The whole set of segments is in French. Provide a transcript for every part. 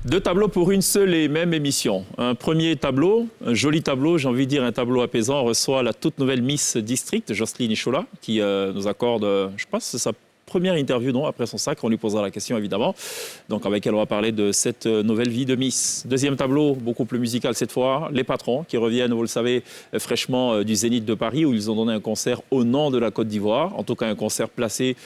Deux tableaux pour une seule et même émission. Un premier tableau, un joli tableau, j'ai envie de dire un tableau apaisant. On reçoit la toute nouvelle Miss District, Jocelyne Ichola, qui nous accorde, je pense, c'est sa première interview, non, après son sac. On lui posera la question, évidemment. Donc, avec elle, on va parler de cette nouvelle vie de Miss. Deuxième tableau, beaucoup plus musical cette fois. Les patrons qui reviennent, vous le savez, fraîchement du Zénith de Paris, où ils ont donné un concert au nom de la Côte d'Ivoire. En tout cas, un concert placé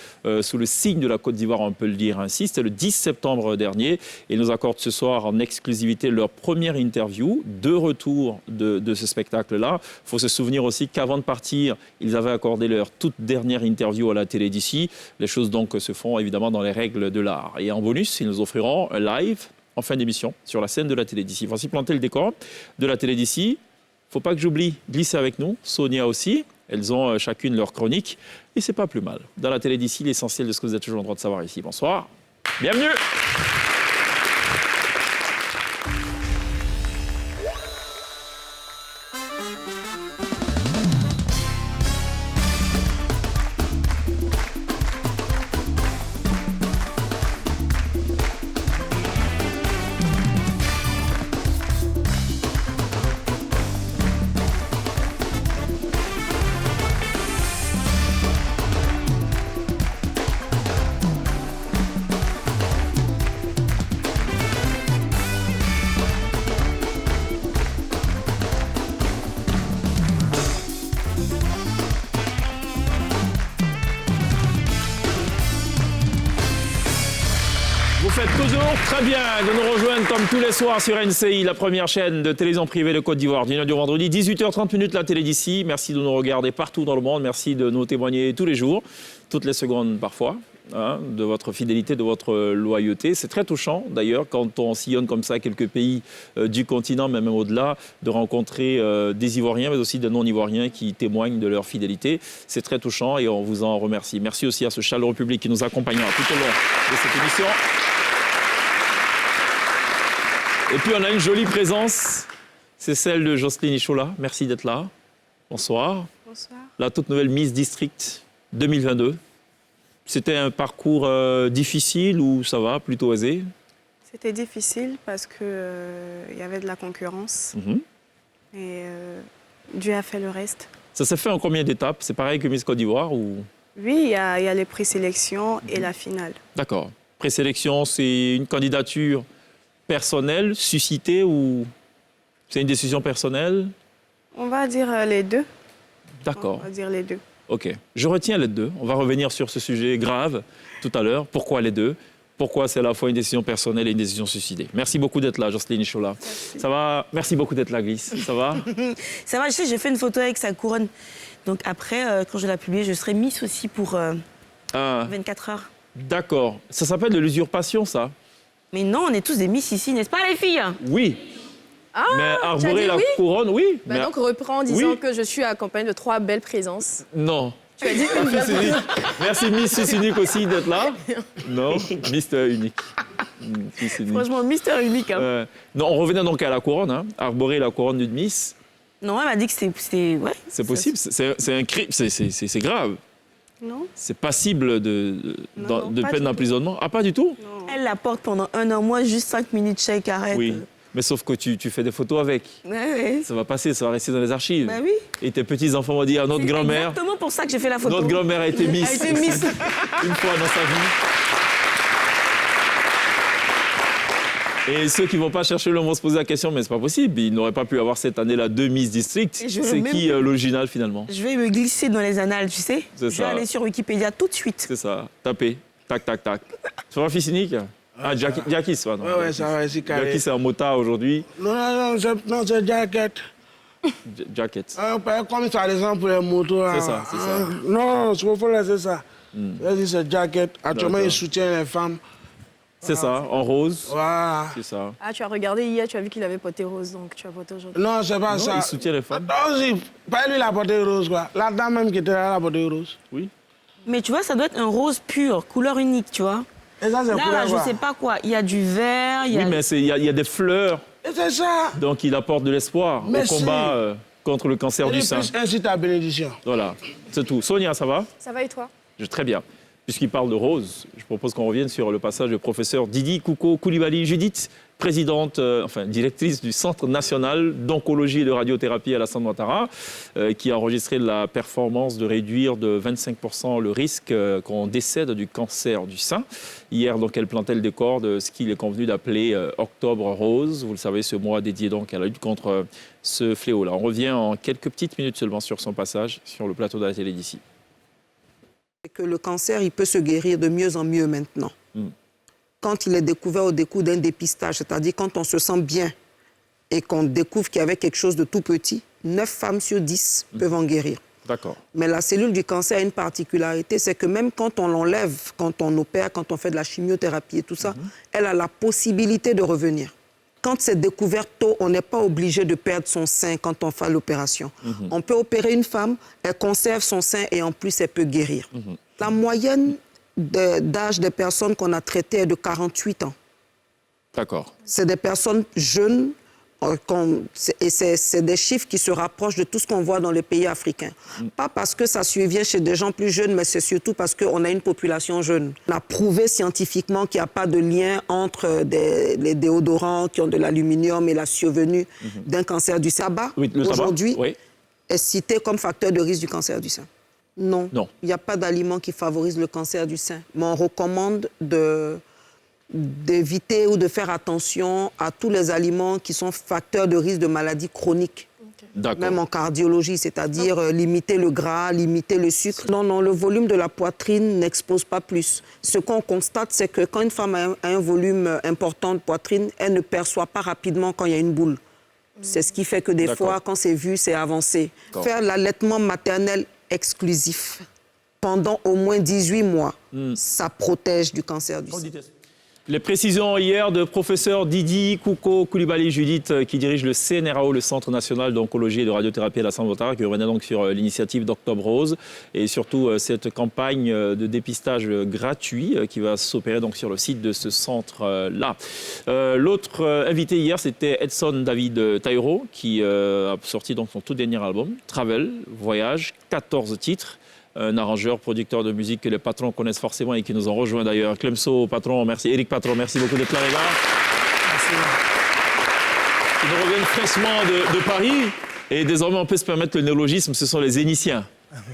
sous le signe de la Côte d'Ivoire, on peut le dire ainsi. C'était le 10 septembre dernier. Et ils nous accordent ce soir en exclusivité leur première interview, de retour de ce spectacle-là. Il faut se souvenir aussi qu'avant de partir, ils avaient accordé leur toute dernière interview à la télé d'ici. Les choses donc se font évidemment dans les règles de l'art. Et en bonus, ils nous offriront un live en fin d'émission sur la scène de la télé d'ici. Voici planter le décor de la télé d'ici. Il ne faut pas que j'oublie, glisser avec nous, Sonia aussi. Elles ont chacune leur chronique et c'est pas plus mal. Dans la télé d'ici, l'essentiel de ce que vous êtes toujours en droit de savoir ici. Bonsoir, bienvenue. Toujours très bien de nous rejoindre comme tous les soirs sur NCI, la première chaîne de télévision privée de Côte d'Ivoire, du lundi au vendredi, 18h30 la télé d'ici. Merci de nous regarder partout dans le monde, merci de nous témoigner tous les jours, toutes les secondes parfois, de votre fidélité, de votre loyauté. C'est très touchant d'ailleurs quand on sillonne comme ça quelques pays du continent, mais même au-delà, de rencontrer des Ivoiriens, mais aussi des non-Ivoiriens qui témoignent de leur fidélité. C'est très touchant et on vous en remercie. Merci aussi à ce chaleureux public qui nous accompagnera tout au long de cette émission. Et puis, on a une jolie présence, c'est celle de Jocelyne Ichola. Merci d'être là. Bonsoir. Bonsoir. La toute nouvelle Miss District 2022. C'était un parcours difficile ou ça va, plutôt aisé? C'était difficile parce qu'il y avait de la concurrence. Et Dieu a fait le reste. Ça s'est fait en combien d'étapes? C'est pareil que Miss Côte d'Ivoire ou... Oui, il y a les présélections et la finale. D'accord. Présélection, c'est une candidature personnelle, suscitée ou c'est une décision personnelle? On va dire les deux. D'accord. On va dire les deux. OK. Je retiens les deux. On va revenir sur ce sujet grave tout à l'heure. Pourquoi les deux? Pourquoi c'est à la fois une décision personnelle et une décision suscitée? Merci beaucoup d'être là, Jocelyne Ichola. Ça va? Merci beaucoup d'être là, Glisse. Ça va? Ça va, je sais, j'ai fait une photo avec sa couronne. Donc après, quand je la publie, je serai Miss aussi pour 24 heures. D'accord. Ça s'appelle de l'usurpation, ça? Mais non, on est tous des Miss ici, n'est-ce pas les filles? Oui. Ah, mais tu as arborer dit la oui? couronne, oui. Bah mais... donc reprends en disant oui. que je suis accompagnée de 3 belles présences. Non. Tu as dit une Fils belle unique. Merci Miss Fils Unique aussi d'être là. Non, Mister Unique. Fils unique. Franchement, Mister Unique. Hein. Non, on revenait donc à la couronne, arborer la couronne d'une Miss. Non, elle m'a dit que c'était... Ouais, c'est possible, c'est un crime, c'est grave. Non. C'est passible de peine d'emprisonnement. Ah, pas du tout? Non. Elle la porte pendant 1 an, moi juste 5 minutes, chèque, arrête. Oui, mais sauf que tu fais des photos avec. Ouais. Ça va passer, ça va rester dans les archives. Bah oui. Et tes petits-enfants vont dire, notre C'est grand-mère... exactement pour ça que j'ai fait la photo. Notre grand-mère a été Miss. Elle a été Miss. Une fois dans sa vie. Et ceux qui ne vont pas chercher le vont se poser la question, mais c'est pas possible. Ils n'auraient pas pu avoir cette année-là 2 Miss District. C'est qui l'original finalement? Je vais me glisser dans les annales, tu sais. C'est je ça. vais aller sur Wikipédia tout de suite. C'est ça. Taper. Tac, tac, tac. Tu vois, Fils Unique? Ah, Jackie, c'est pas non. Ouais, ça va, c'est carré. Jackie, c'est un motard aujourd'hui. Non, c'est Jacket. Jacket. Comme ça, les gens pour les motos. C'est ça, c'est ça. Non, il faut laisser ça. C'est Jacket. Actuellement, il soutient les femmes. C'est ça, en rose. Voilà. C'est ça. Ah, tu as regardé hier, tu as vu qu'il avait porté rose, donc tu as porté aujourd'hui. Non, c'est pas Non, ça. il soutient les femmes. Aussi, pas lui, il a porté rose, quoi. La dame même qui était là, elle a porté rose. Oui. Mais tu vois, ça doit être un rose pur, couleur unique, tu vois. Et ça, c'est Là, je sais pas quoi. Il y a du vert, il y a... Oui, mais il y a des fleurs. Et c'est ça. Donc, il apporte de l'espoir au Merci. combat contre le cancer Il du est sein. plus incite à bénédiction. Voilà, c'est tout. Sonia, ça va? Ça va et toi? Très bien. puisqu'il parle de rose, je propose qu'on revienne sur le passage du professeur Didi Kouko Koulibaly Judith, présidente, directrice du Centre national d'oncologie et de radiothérapie Alassane Ouattara, qui a enregistré la performance de réduire de 25% le risque qu'on décède du cancer du sein. Hier, donc, elle plantait le décor de ce qu'il est convenu d'appeler Octobre Rose. Vous le savez, ce mois dédié donc à la lutte contre ce fléau-là. On revient en quelques petites minutes seulement sur son passage sur le plateau de la télé d'ici. Que le cancer, il peut se guérir de mieux en mieux maintenant. Quand il est découvert au décours d'un dépistage, c'est-à-dire quand on se sent bien et qu'on découvre qu'il y avait quelque chose de tout petit, 9 femmes sur 10 peuvent en guérir. D'accord. Mais la cellule du cancer a une particularité, c'est que même quand on l'enlève, quand on opère, quand on fait de la chimiothérapie et tout ça, elle a la possibilité de revenir. Quand c'est découvert tôt, on n'est pas obligé de perdre son sein quand on fait l'opération. On peut opérer une femme, elle conserve son sein et en plus, elle peut guérir. La moyenne d'âge des personnes qu'on a traitées est de 48 ans. D'accord. C'est des personnes jeunes et c'est des chiffres qui se rapprochent de tout ce qu'on voit dans les pays africains. Pas parce que ça survient chez des gens plus jeunes, mais c'est surtout parce qu'on a une population jeune. On a prouvé scientifiquement qu'il n'y a pas de lien entre les déodorants qui ont de l'aluminium et la survenue d'un cancer du sein. Oui, aujourd'hui, est cité comme facteur de risque du cancer du sein. Non. Il n'y a pas d'aliment qui favorise le cancer du sein. Mais on recommande d'éviter ou de faire attention à tous les aliments qui sont facteurs de risque de maladies chroniques. Même en cardiologie, c'est-à-dire limiter le gras, limiter le sucre. Non, le volume de la poitrine n'expose pas plus. Ce qu'on constate, c'est que quand une femme a un volume important de poitrine, elle ne perçoit pas rapidement quand il y a une boule. C'est ce qui fait que des fois, quand c'est vu, c'est avancé. Faire l'allaitement maternel exclusif pendant au moins 18 mois, ça protège du cancer du sein. Les précisions hier de professeur Didi Kouko Koulibaly Judith, qui dirige le CNRAO, le Centre national d'oncologie et de radiothérapie Alassane Ouattara, qui revenait donc sur l'initiative d'Octobre Rose et surtout cette campagne de dépistage gratuit qui va s'opérer donc sur le site de ce centre-là. L'autre invité hier, c'était Edson David Taïro, qui a sorti donc son tout dernier album, Travel, Voyage, 14 titres. Un arrangeur, producteur de musique que les patrons connaissent forcément et qui nous ont rejoints d'ailleurs. Clemso, patron, merci. Eric, patron, merci beaucoup d'être là, les gars. Merci. Ils nous reviennent fraîchement de Paris et désormais on peut se permettre le néologisme, ce sont les Zénitiens.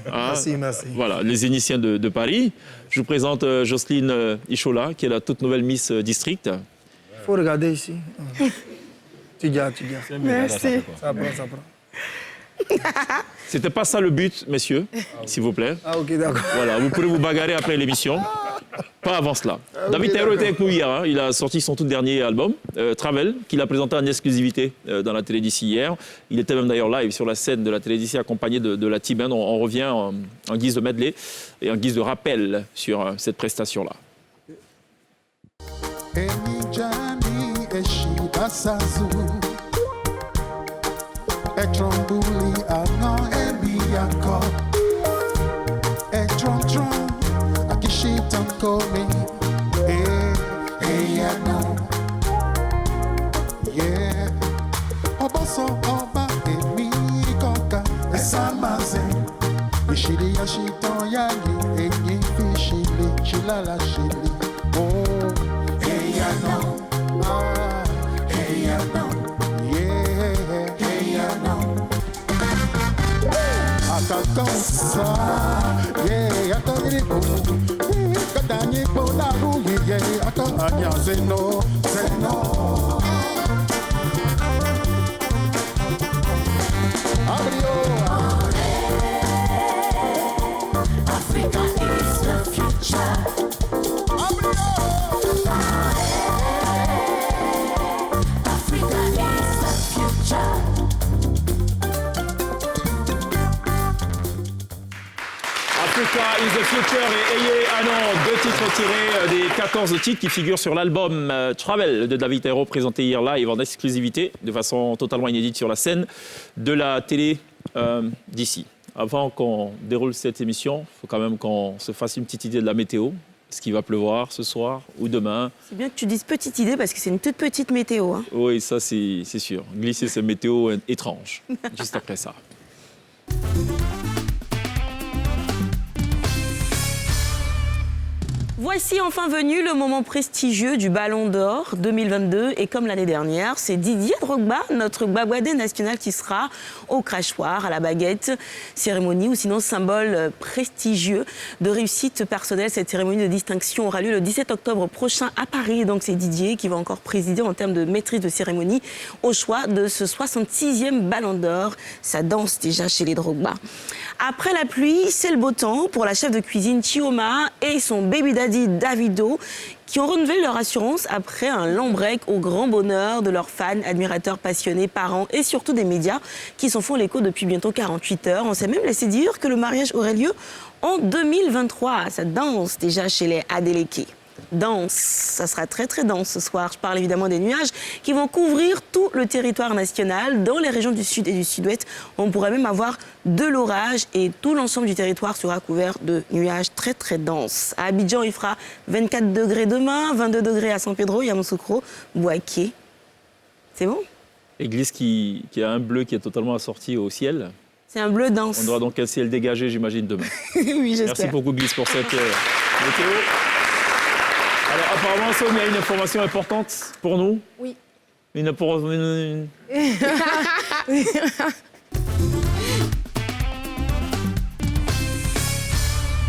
Merci. Voilà, les Zénitiens de Paris. Je vous présente Jocelyne Ishola, qui est la toute nouvelle Miss District. Il faut regarder ici. Tu dis. Merci. Ça prend. C'était pas ça le but, messieurs, s'il vous plaît. Ah, ok, d'accord. Voilà, vous pourrez vous bagarrer après l'émission. Pas avant cela. David Taïro était avec nous hier. Il a sorti son tout dernier album, Travel, qu'il a présenté en exclusivité dans la télé d'ici hier. Il était même d'ailleurs live sur la scène de la télé d'ici, accompagné de la team. On revient en guise de medley et en guise de rappel sur cette prestation-là. Etrombuli ano emiyako Etron akishitan komi eyano yeah Oboso oba emi koka esamaze Ishiri yashiton yagi enyi fishili chilala shili oh eyano eyano Akakonsa, yeah, akonipo, kadanyipo naru, yeah, akanya zeno. Africa is the future. Africa is the future. Africa is the future et Ayé Anon, 2 titres tirés des 14 titres qui figurent sur l'album Travel de David Taïro, présenté hier live en exclusivité, de façon totalement inédite sur la scène de la télé d'ici. Avant qu'on déroule cette émission, il faut quand même qu'on se fasse une petite idée de la météo. Est-ce qu'il va pleuvoir ce soir ou demain? C'est bien que tu dises petite idée parce que c'est une toute petite météo. Hein. Oui, ça c'est sûr. Glisser ces météos étranges, juste après ça. Voici enfin venu le moment prestigieux du Ballon d'Or 2022. Et comme l'année dernière, c'est Didier Drogba, notre babouadé national, qui sera au crachoir, à la baguette. Cérémonie ou sinon symbole prestigieux de réussite personnelle. Cette cérémonie de distinction aura lieu le 17 octobre prochain à Paris. Et donc c'est Didier qui va encore présider en termes de maîtrise de cérémonie au choix de ce 66e Ballon d'Or. Ça danse déjà chez les Drogba. Après la pluie, c'est le beau temps pour la chef de cuisine Chioma et son baby daddy Davido qui ont renouvelé leur assurance après un long break au grand bonheur de leurs fans, admirateurs, passionnés, parents et surtout des médias qui s'en font l'écho depuis bientôt 48 heures. On s'est même laissé dire que le mariage aurait lieu en 2023. Ça danse déjà chez les Adeleke. Dense, ça sera très très dense ce soir. Je parle évidemment des nuages qui vont couvrir tout le territoire national. Dans les régions du sud et du sud-ouest, on pourrait même avoir de l'orage et tout l'ensemble du territoire sera couvert de nuages très très denses. À Abidjan, il fera 24 degrés demain, 22 degrés à San Pedro, Yamoussoukro, Bouaké. C'est bon? Église qui a un bleu qui est totalement assorti au ciel. C'est un bleu dense. On aura donc un ciel dégagé, j'imagine, demain. Oui, j'espère. Merci beaucoup, Glisse, pour cette météo. Alors, apparemment, Sonia, il y a une information importante pour nous. Oui.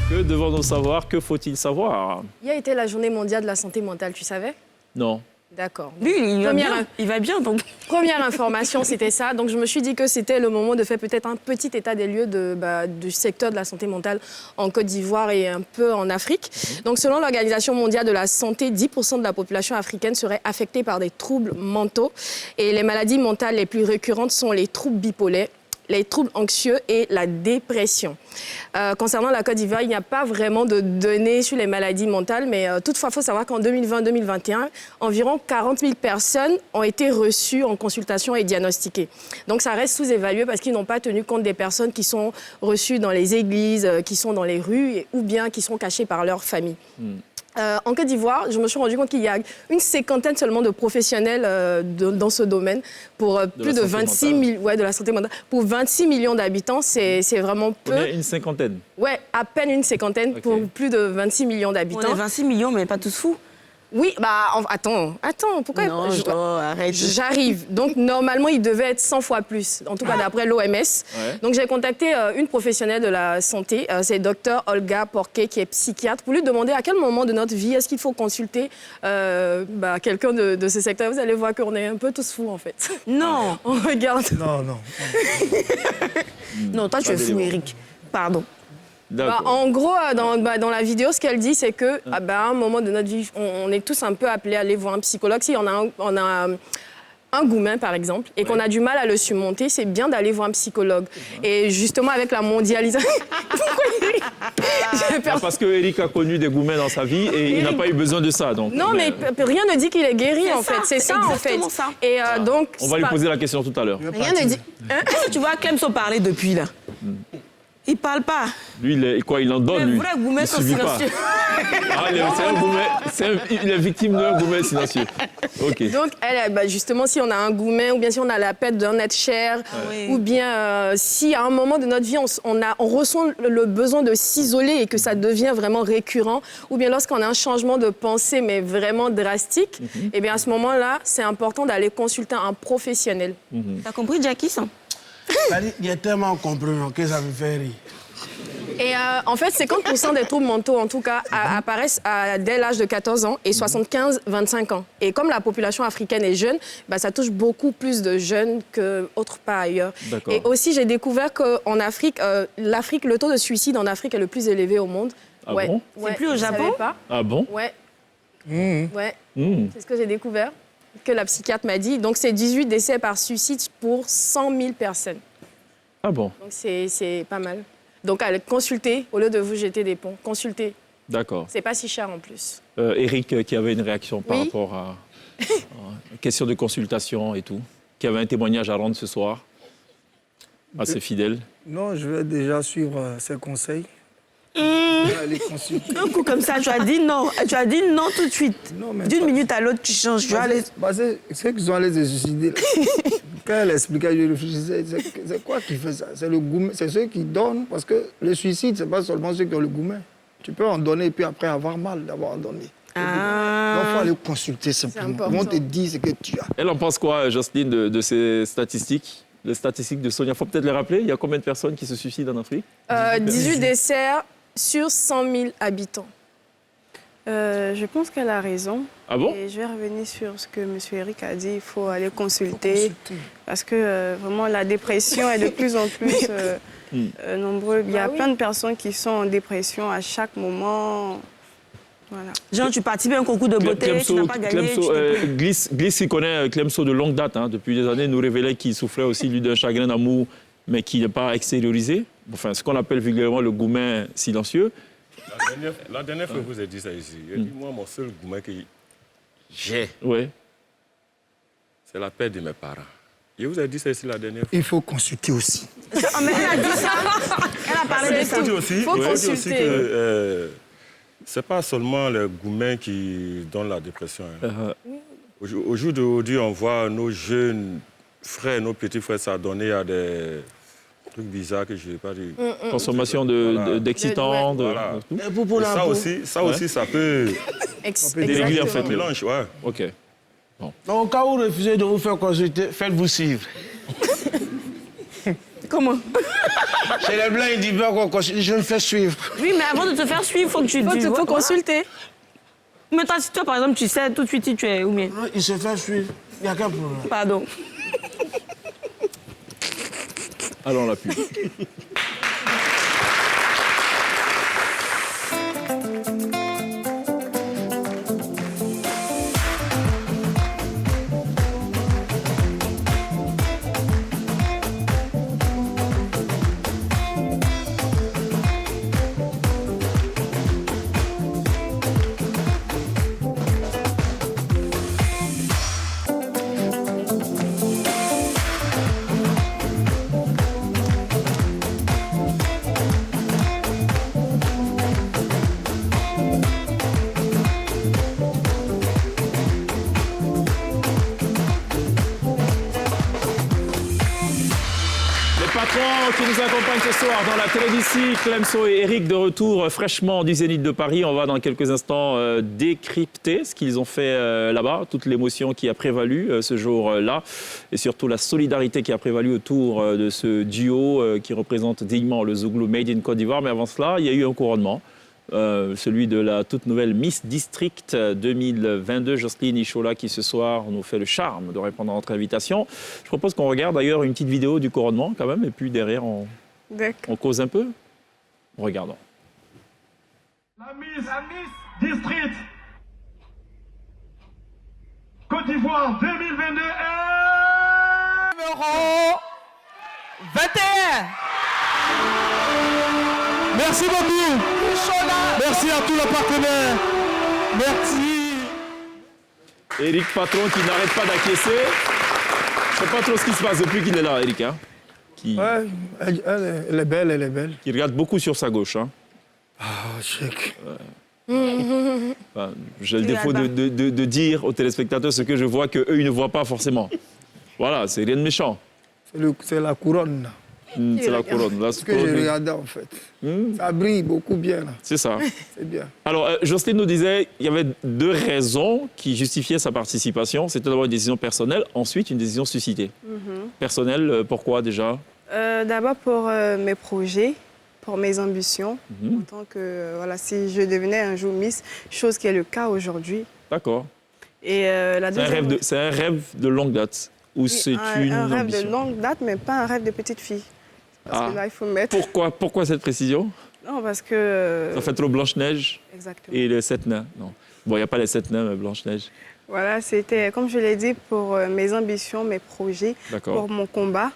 Que devons-nous savoir? Que faut-il savoir? Hier était la journée mondiale de la santé mentale, tu savais? Non. D'accord. Lui, il va bien, donc. Première information, c'était ça. Donc, je me suis dit que c'était le moment de faire peut-être un petit état des lieux du secteur de la santé mentale en Côte d'Ivoire et un peu en Afrique. Donc, selon l'Organisation mondiale de la santé, 10% de la population africaine serait affectée par des troubles mentaux. Et les maladies mentales les plus récurrentes sont les troubles bipolaires, les troubles anxieux et la dépression. Concernant la Côte d'Ivoire, il n'y a pas vraiment de données sur les maladies mentales, mais toutefois, il faut savoir qu'en 2020-2021, environ 40 000 personnes ont été reçues en consultation et diagnostiquées. Donc ça reste sous-évalué parce qu'ils n'ont pas tenu compte des personnes qui sont reçues dans les églises, qui sont dans les rues ou bien qui sont cachées par leur famille. En Côte d'Ivoire, je me suis rendu compte qu'il y a une cinquantaine seulement de professionnels dans ce domaine pour plus de 26 millions, de la santé mentale. Pour 26 millions d'habitants, c'est vraiment peu. On est une cinquantaine. Ouais, à peine une cinquantaine pour plus de 26 millions d'habitants. On est 26 millions, mais pas tous fous. Oui, attends, pourquoi non, arrête. J'arrive. Donc, normalement, il devait être 100 fois plus, en tout cas d'après l'OMS. Ouais. Donc, j'ai contacté une professionnelle de la santé, c'est Dr Olga Porquet, qui est psychiatre, pour lui demander à quel moment de notre vie est-ce qu'il faut consulter quelqu'un de ce secteur. Vous allez voir qu'on est un peu tous fous, en fait. Non. On regarde. Non. Non, toi, tu es fou, Eric. Pardon. En gros, dans la vidéo, ce qu'elle dit, c'est qu'à un moment de notre vie, on est tous un peu appelés à aller voir un psychologue. Si on a un goumin, par exemple, et qu'on a du mal à le surmonter, c'est bien d'aller voir un psychologue. Et justement, avec la mondialisation... Parce que Eric a connu des goumins dans sa vie et il n'a pas eu besoin de ça. Donc, non, mais rien ne dit qu'il est guéri, en fait. C'est ça, en fait. Ça. Et donc, on va lui poser la question tout à l'heure. Rien ne dit... Tu vois Clemson parler depuis, là. Il parle pas. Lui, il en donne, lui. Les vrais goumets sont silencieux. Il est victime d'un goumet silencieux. Okay. Donc, justement, si on a un goumet, ou bien si on a la perte d'un être cher, ou bien si à un moment de notre vie, on ressent le besoin de s'isoler et que ça devient vraiment récurrent, ou bien lorsqu'on a un changement de pensée, mais vraiment drastique, et bien à ce moment-là, c'est important d'aller consulter un professionnel. T'as compris, Jackie, ça? Il est tellement comprenant que ça me fait rire. Et en fait, 50% des troubles mentaux, en tout cas, apparaissent dès l'âge de 14 ans et 75-25 ans. Et comme la population africaine est jeune, ça touche beaucoup plus de jeunes qu'autre part ailleurs. Et aussi, j'ai découvert qu'en Afrique, le taux de suicide en Afrique est le plus élevé au monde. Ah bon? C'est plus au Japon? Ah bon? Ouais. C'est ce que j'ai découvert, que la psychiatre m'a dit. Donc, c'est 18 décès par suicide pour 100 000 personnes. Ah bon? Donc, c'est pas mal. Donc, allez consulter, au lieu de vous jeter des ponts, consulter. D'accord. C'est pas si cher en plus. Eric, qui avait une réaction par rapport à une question de consultation et tout, qui avait un témoignage à rendre ce soir, assez fidèle. Non, je vais déjà suivre ses conseils. Un coup comme ça, tu as dit non tout de suite. D'une minute à l'autre, tu changes. C'est qu'ils sont allés se suicider. Quand elle expliquait, je réfléchissais, c'est quoi qui fait ça? C'est le goumet, c'est ceux qui donnent, parce que le suicide, c'est pas seulement ceux qui ont le goumet. Tu peux en donner et puis après avoir mal d'avoir donné. Ah. Donc, il faut aller consulter simplement. important. Ils vont te dire ce que tu as. Elle en pense quoi, Jocelyne, de ces statistiques? Les statistiques de Sonia, il faut peut-être les rappeler. Il y a combien de personnes qui se suicident en Afrique? 18 décès sur 100 000 habitants. Je pense qu'elle a raison. Ah bon? Et je vais revenir sur ce que M. Eric a dit. Il faut aller consulter. Parce que vraiment, la dépression est de plus en plus nombreuse. Il y a plein de personnes qui sont en dépression à chaque moment. Voilà. Genre, tu participes à un concours de beauté, tu n'as pas gagné. Gliss, qui connaît Clemso de longue date, hein, depuis des années, nous révélait qu'il souffrait aussi lui d'un chagrin d'amour, mais qui n'est pas extériorisé. Enfin, ce qu'on appelle vulgairement le goumen silencieux. La dernière fois que vous avez dit ça ici, j'ai dit, moi, mon seul goumen que j'ai, c'est la perte de mes parents. Je vous ai dit ça ici la dernière fois. Il faut consulter aussi. Mais elle a dit ça. Elle a parlé de ça. Il faut consulter. Aussi que c'est pas seulement les goumens qui donnent la dépression. Hein. Au jour d'aujourd'hui, on voit nos jeunes frères, nos petits frères s'adonner à des trucs bizarres que je n'ai pas dit. Consommation d'excitants. Voilà. Pour Et la ça aussi, ça peut déréguler en fait. mélange, ouais. OK. Au cas où vous refusez de vous faire consulter, faites-vous suivre. Comment? Chez les Blancs, ils disent bien qu'on consulte, je me fais suivre. Oui, mais avant de te faire suivre, il faut que tu... Il faut consulter. Mais toi, si toi, par exemple, tu sais tout de suite si tu es... Ou bien... Non, il se fait suivre. Il n'y a qu'un problème. Pardon. Allons la pub. Qui nous accompagne ce soir dans la télévision, Clemso et Eric de retour fraîchement du Zénith de Paris. On va dans quelques instants décrypter ce qu'ils ont fait là-bas, toute l'émotion qui a prévalu ce jour-là et surtout la solidarité qui a prévalu autour de ce duo qui représente dignement le Zouglou Made in Côte d'Ivoire. Mais avant cela, il y a eu un couronnement. Celui de la toute nouvelle Miss District 2022, Jocelyne Ishola, qui ce soir nous fait le charme de répondre à notre invitation. Je propose qu'on regarde d'ailleurs une petite vidéo du couronnement quand même, et puis derrière on cause un peu. Regardons. La Miss District Côte d'Ivoire 2022 est... numéro 21. Merci beaucoup. Merci à tous les partenaires. Merci. Eric Patron qui n'arrête pas d'acquiescer. Je ne sais pas trop ce qui se passe depuis qu'il est là, Eric. Hein, Ouais, elle est belle, elle est belle. Qui regarde beaucoup sur sa gauche. Hein. Ah, check. Enfin, j'ai le défaut de dire aux téléspectateurs ce que je vois qu'eux, ils ne voient pas forcément. Voilà, c'est rien de méchant. C'est la couronne. C'est la couronne. Là, Ce que j'ai regardé, en fait. Ça brille beaucoup bien. Là. C'est ça. C'est bien. Alors, Jocelyne nous disait qu'il y avait deux raisons qui justifiaient sa participation. C'était d'abord une décision personnelle, ensuite une décision suscitée. Personnelle, pourquoi déjà? D'abord pour mes projets, pour mes ambitions, en tant que, voilà, si je devenais un jour Miss, chose qui est le cas aujourd'hui. D'accord. Et la deuxième... C'est un rêve de longue date ou c'est une un rêve ambition? de longue date, mais pas un rêve de petite fille. Parce que là, il faut mettre... Pourquoi cette précision? Non, parce que... Ça fait trop Blanche-Neige et les 7 nains. Non. Bon, il n'y a pas les 7 nains, mais Blanche-Neige. Voilà, c'était, comme je l'ai dit, pour mes ambitions, mes projets, pour mon combat.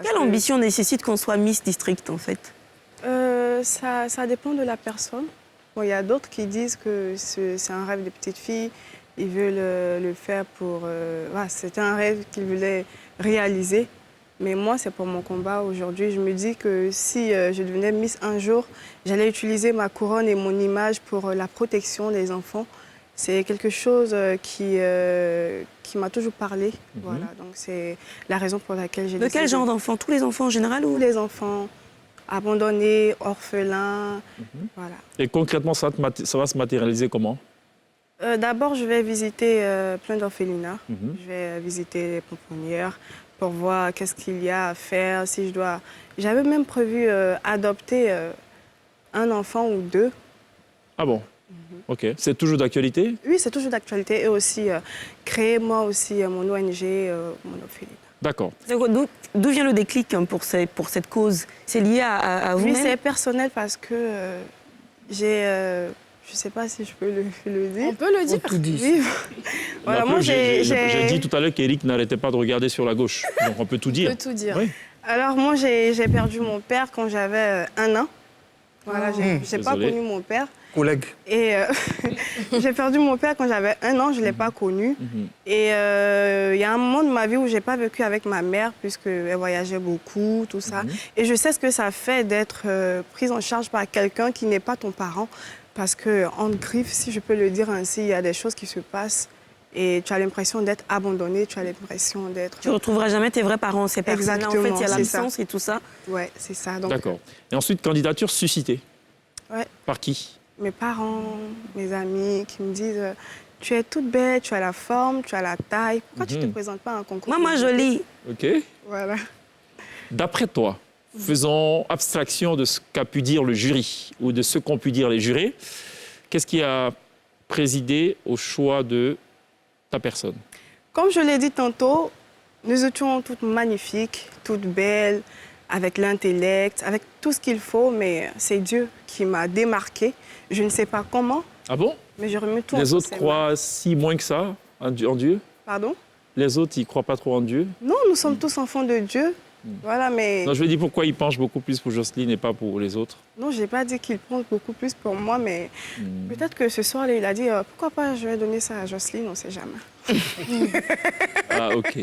Quelle ambition nécessite qu'on soit Miss District, en fait? Ça dépend de la personne. Bon, il y a d'autres qui disent que c'est un rêve de petite fille. Ils veulent le faire pour... voilà, c'était un rêve qu'ils voulaient réaliser. Mais moi, c'est pour mon combat aujourd'hui. Je me dis que si je devenais Miss un jour, j'allais utiliser ma couronne et mon image pour la protection des enfants. C'est quelque chose qui m'a toujours parlé. Voilà, donc c'est la raison pour laquelle j'ai décidé... De quel genre d'enfants? Tous les enfants en général ou... Tous les enfants. abandonnés, orphelins. Voilà. Et concrètement, ça va se matérialiser comment? D'abord, je vais visiter plein d'orphelinats. Je vais visiter les pouponnières pour voir qu'est-ce qu'il y a à faire, si je dois... J'avais même prévu adopter un enfant ou deux. Ah bon? Ok. C'est toujours d'actualité? Oui, c'est toujours d'actualité. Et aussi créer moi aussi mon ONG, mon orphelinat. D'accord. D'où vient le déclic pour cette cause? C'est lié à vous-même? Oui, c'est personnel parce que j'ai... je ne sais pas si je peux le dire. On peut le dire. Tout dit. Oui. Voilà, moi, j'ai dit tout à l'heure qu'Éric n'arrêtait pas de regarder sur la gauche. Donc on peut tout dire. On peut tout dire. Oui. Alors moi, j'ai perdu mon père quand j'avais 1 an. Voilà, j'ai pas connu mon père. Collègue. Et j'ai perdu mon père quand j'avais 1 an, je ne l'ai pas connu. Et il y a un moment de ma vie où je n'ai pas vécu avec ma mère, puisqu'elle voyageait beaucoup, tout ça. Et je sais ce que ça fait d'être prise en charge par quelqu'un qui n'est pas ton parent. Parce qu'en griffe, si je peux le dire ainsi, il y a des choses qui se passent et tu as l'impression d'être abandonné, tu as l'impression d'être... Tu ne retrouveras jamais tes vrais parents, ces personnes-là. En fait, il y a l'absence et tout ça. Oui, c'est ça. D'accord. Et ensuite, candidature suscitée. Ouais. Par qui? Mes parents, mes amis qui me disent tu es toute belle, tu as la forme, tu as la taille. Pourquoi tu ne te présentes pas à un concours? Maman jolie. OK. Voilà. D'après toi, faisons abstraction de ce qu'a pu dire le jury ou de ce qu'ont pu dire les jurés. Qu'est-ce qui a présidé au choix de ta personne? Comme je l'ai dit tantôt, nous étions toutes magnifiques, toutes belles, avec l'intellect, avec tout ce qu'il faut, mais c'est Dieu qui m'a démarquée. Je ne sais pas comment. Ah bon? Mais je remets tout Les entre autres ses croient mains. si moins que ça en Dieu? Pardon? Les autres, ils ne croient pas trop en Dieu? Non, nous sommes tous enfants de Dieu. Voilà, mais... Non, je veux dire pourquoi ils penchent beaucoup plus pour Jocelyne et pas pour les autres. Non, je n'ai pas dit qu'il pense beaucoup plus pour moi, mais peut-être que ce soir, il a dit pourquoi pas, je vais donner ça à Jocelyne, on ne sait jamais. Ah, OK.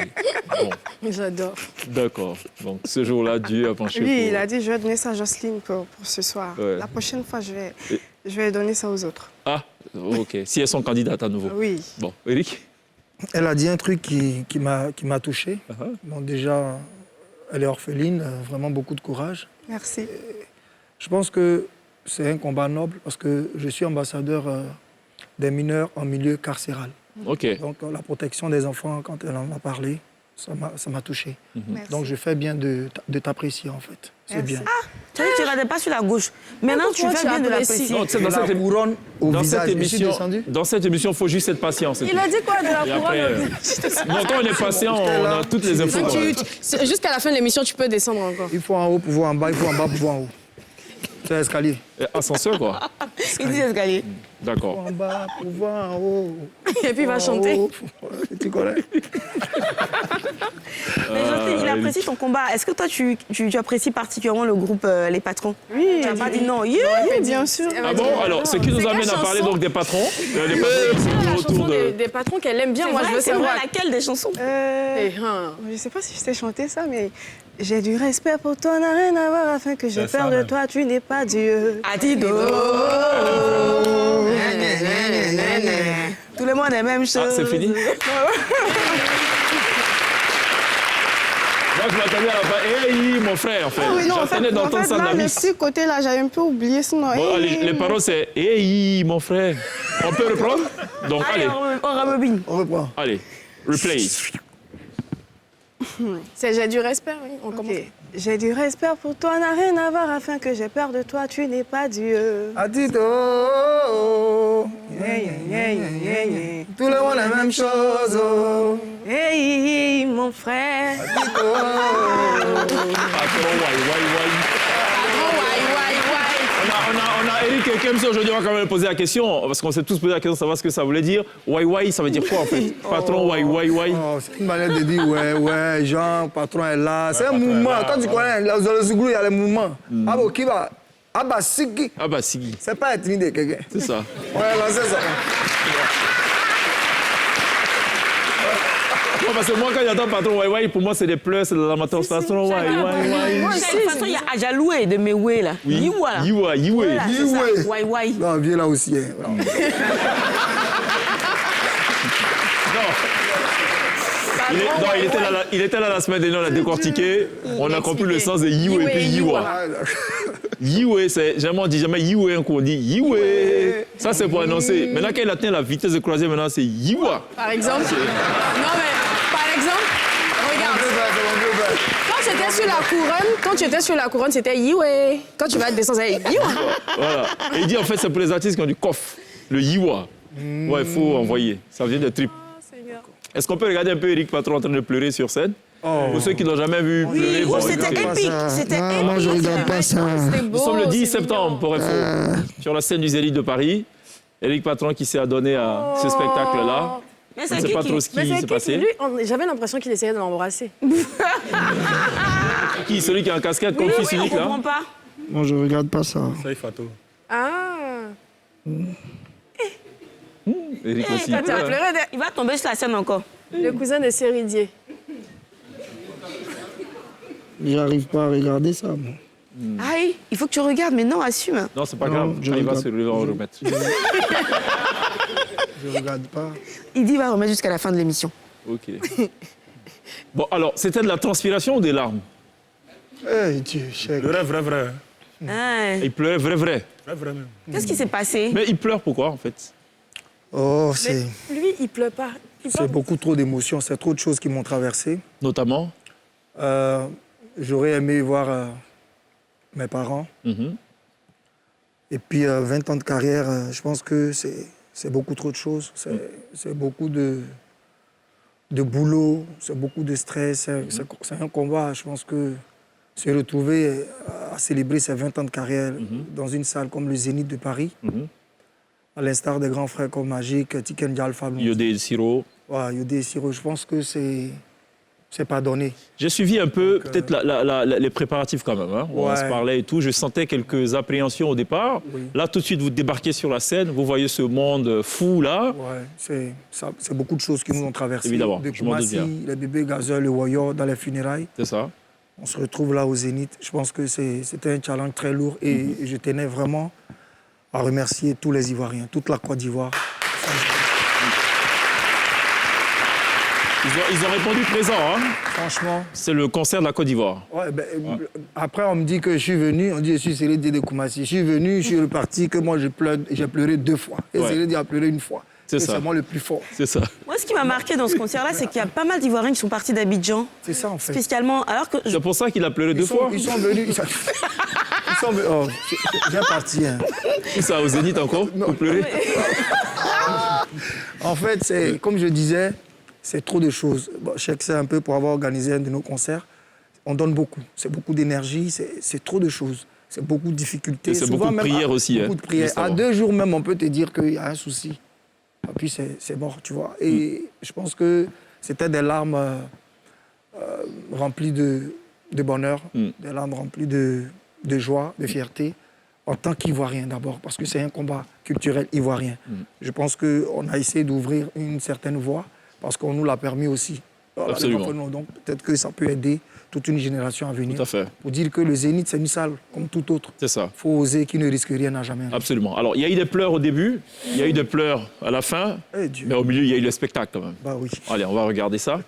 Bon. J'adore. D'accord. Donc, ce jour-là, Dieu a penché Oui, pour... il a dit je vais donner ça à Jocelyne pour ce soir. Ouais. La prochaine fois, je vais donner ça aux autres. Ah, OK. Si elles sont candidates à nouveau. Oui. Bon, Éric? Elle a dit un truc qui m'a touché. Bon, déjà, elle est orpheline, vraiment beaucoup de courage. Merci. Je pense que c'est un combat noble parce que je suis ambassadeur des mineurs en milieu carcéral. OK. Donc la protection des enfants, quand elle en a parlé, ça m'a touché. Merci. Donc je fais bien de t'apprécier en fait. C'est Merci. bien. Tu ne regardais pas sur la gauche. Maintenant, tu fais bien de l'apprécier. Non, tu sais, dans La cette couronne au dans visage. cette Je suis émission, descendu. dans cette émission, il faut juste être patient. Il a dit quoi de la Et couronne après, bon, quand on est patient, on a toutes les infos. Jusqu'à la fin de l'émission, tu peux descendre encore. Il faut en haut pour voir en bas, il faut en bas pour voir en haut. C'est l'escalier. Ascenseur, quoi. Il dit escalier. D'accord. En bas pour voir en haut. Et puis il va chanter. Tu connais? Mais Jocelyne, il apprécie ton combat. Est-ce que toi, tu apprécies particulièrement le groupe Les Patrons? Oui. Tu n'as pas dit non. Oui, bien sûr. Ah bon? Alors, ce qui nous amène à parler donc des patrons. Les patrons qui sont La autour chanson de... des patrons qu'elle aime bien, C'est moi je vrai, Ah, veux c'est savoir. vrai, laquelle des chansons? Je ne sais pas si je t'ai chanté ça, mais j'ai du respect pour toi, n'a rien à voir afin que j'ai peur de toi, tu n'es pas Dieu. Adido. Tout le monde est même chose. Ah, c'est fini? Moi, je m'attendais à la fin. Hey, mon frère, en fait. Ah oui, non, en fait, J'attendais d'entendre ça de là, la le miss. petit côté, là, j'avais un peu oublié, sinon... Bon, allez, les paroles, c'est Hey, mon frère. On peut reprendre? Donc, Allez, allez. on rembobine. On reprend. Allez, replay. J'ai du respect, oui. On commence. Ok. J'ai du respect pour toi, n'a rien à voir afin que j'ai peur de toi, tu n'es pas Dieu. Adito. Tout le monde la même chose. Hey, mon frère. Patron, on a Eric et Kemso aujourd'hui, on va quand même poser la question, parce qu'on s'est tous posé la question de savoir ce que ça voulait dire. Wai, ça veut dire quoi en fait? Patron, wai. Oh, c'est une manière de dire ouais, Jean, patron est là. C'est un mouvement. Quand tu connais, dans le Zouglou, il y a les mouvements. Abo Kiba, Abba Sigi. Ah bah, Sigi. C'est pas intimider quelqu'un. C'est ça. On va lancer ça. Non, parce que moi, quand j'entends patron, wai, pour moi, c'est des pleurs, c'est de la matin. Patron, wai. De toute façon, il y a Ajaloué de Mewe, là. Oui. Yiwa, là. Yiwa. Voilà, c'est ça. Yiwe. Wai. Non, viens là aussi. Hein. Non. Il était là la semaine dernière, on a décortiqué, on a compris le sens de Yiwe et puis Yiwa. Yiwe, c'est jamais on dit jamais Yiwe, on dit Yiwe. Ça c'est pour annoncer. Maintenant qu'il atteint la vitesse de croisière, maintenant c'est Yiwa. Par exemple. Non mais, par exemple, regarde. Quand tu étais sur la couronne, c'était Yiwe. Quand tu vas descendre, c'est Yiwa. Voilà. Et il dit en fait c'est pour les artistes qui ont du coffre, le Yiwa. Ouais, il faut envoyer. Ça vient de trip. Est-ce qu'on peut regarder un peu Eric Patron en train de pleurer sur scène? Pour ceux qui n'ont jamais vu pleurer. Oui, c'était épique. C'était épique. Moi, je ne regarde pas ça. Nous sommes le 10 septembre, pour info, sur la scène du Zénith de Paris. Eric Patron qui s'est adonné à ce spectacle-là. Mais Je ne sais pas trop ce qui s'est passé. Lui, j'avais l'impression qu'il essayait de l'embrasser. Qui? Celui qui a un casquette comme fils unique, on là? comprend pas. Moi, je ne regarde pas ça. Ça y est, Fatou. Ah. Eric aussi. Tu as pleuré Il va tomber sur la scène encore. Le cousin de Céridier. Je n'arrive pas à regarder ça, moi. Aïe, il faut que tu regardes, mais non, assume. Non, c'est pas grave. Il va se lever, on va remettre. Je ne regarde pas. Il dit qu'il va remettre jusqu'à la fin de l'émission. OK. Bon, alors, c'était de la transpiration ou des larmes? Eh, Dieu, chèque. Le rêve, vrai. Hein. Il pleurait vrai. Vrai même. Qu'est-ce qui s'est passé? Mais il pleure pourquoi, en fait? Oh, Mais lui, il pleure pas. c'est beaucoup trop d'émotions, c'est trop de choses qui m'ont traversé. Notamment? J'aurais aimé voir mes parents. Et puis 20 ans de carrière, je pense que c'est beaucoup trop de choses. C'est beaucoup de boulot, c'est beaucoup de stress, c'est un combat. Je pense que se retrouver à célébrer ces 20 ans de carrière dans une salle comme le Zénith de Paris, à l'instar des grands frères comme Magic, Tiken Jah Alpha Blondy. Yodé Siro. Ouais, Yodé Siro, je pense que c'est pas donné. J'ai suivi un peu, peut-être, les préparatifs quand même. Hein. On se parlait et tout. Je sentais quelques appréhensions au départ. Oui. Là, tout de suite, vous débarquez sur la scène. Vous voyez ce monde fou, là. Ouais, c'est beaucoup de choses qui nous ont traversé. Évidemment, De je m'en doute bien. les bébés Gazel, le Warrior, dans les funérailles. C'est ça. On se retrouve là au Zénith. Je pense que c'était un challenge très lourd et je tenais vraiment à remercier tous les Ivoiriens, toute la Côte d'Ivoire. Ils ont répondu présent, hein. Franchement. C'est le concert de la Côte d'Ivoire. Ouais, après, on me dit que je suis venu, on dit je suis Céline de Koumassi. Je suis venu, je suis reparti, que moi j'ai pleuré 2 fois. Et Céline a pleuré 1 fois. C'est ça. C'est moi le plus fort. C'est ça. Moi, ce qui m'a marqué dans ce concert-là, c'est qu'il y a pas mal d'Ivoiriens qui sont partis d'Abidjan. C'est ça, en fait. Spécialement, alors que... C'est pour ça qu'il a pleuré 2 fois. Ils sont venus... Ils sont venus... Oh, j'ai parti, hein. Ça, au Zénith encore? Vous pleurez? En fait, c'est comme je disais, c'est trop de choses. Bon, je sais que c'est un peu pour avoir organisé un de nos concerts. On donne beaucoup. C'est beaucoup d'énergie, c'est trop de choses. C'est beaucoup de difficultés. Et c'est beaucoup de prières aussi. Beaucoup de prières. À 2 jours même, on peut te dire qu'il y a un souci. Et puis c'est mort, tu vois. Et je pense que c'était des larmes remplies de bonheur, des larmes remplies de joie, de fierté, en tant qu'Ivoirien d'abord, parce que c'est un combat culturel ivoirien. Je pense qu'on a essayé d'ouvrir une certaine voie, parce qu'on nous l'a permis aussi. Absolument. Donc peut-être que ça peut aider toute une génération à venir. Tout à fait. Pour dire que le Zénith, c'est une salle comme tout autre. C'est ça. Il faut oser, qui ne risque rien à jamais. Absolument. Alors, il y a eu des pleurs au début, il y a eu des pleurs à la fin, mais au milieu, il y a eu le spectacle quand même. Bah oui. Allez, on va regarder ça.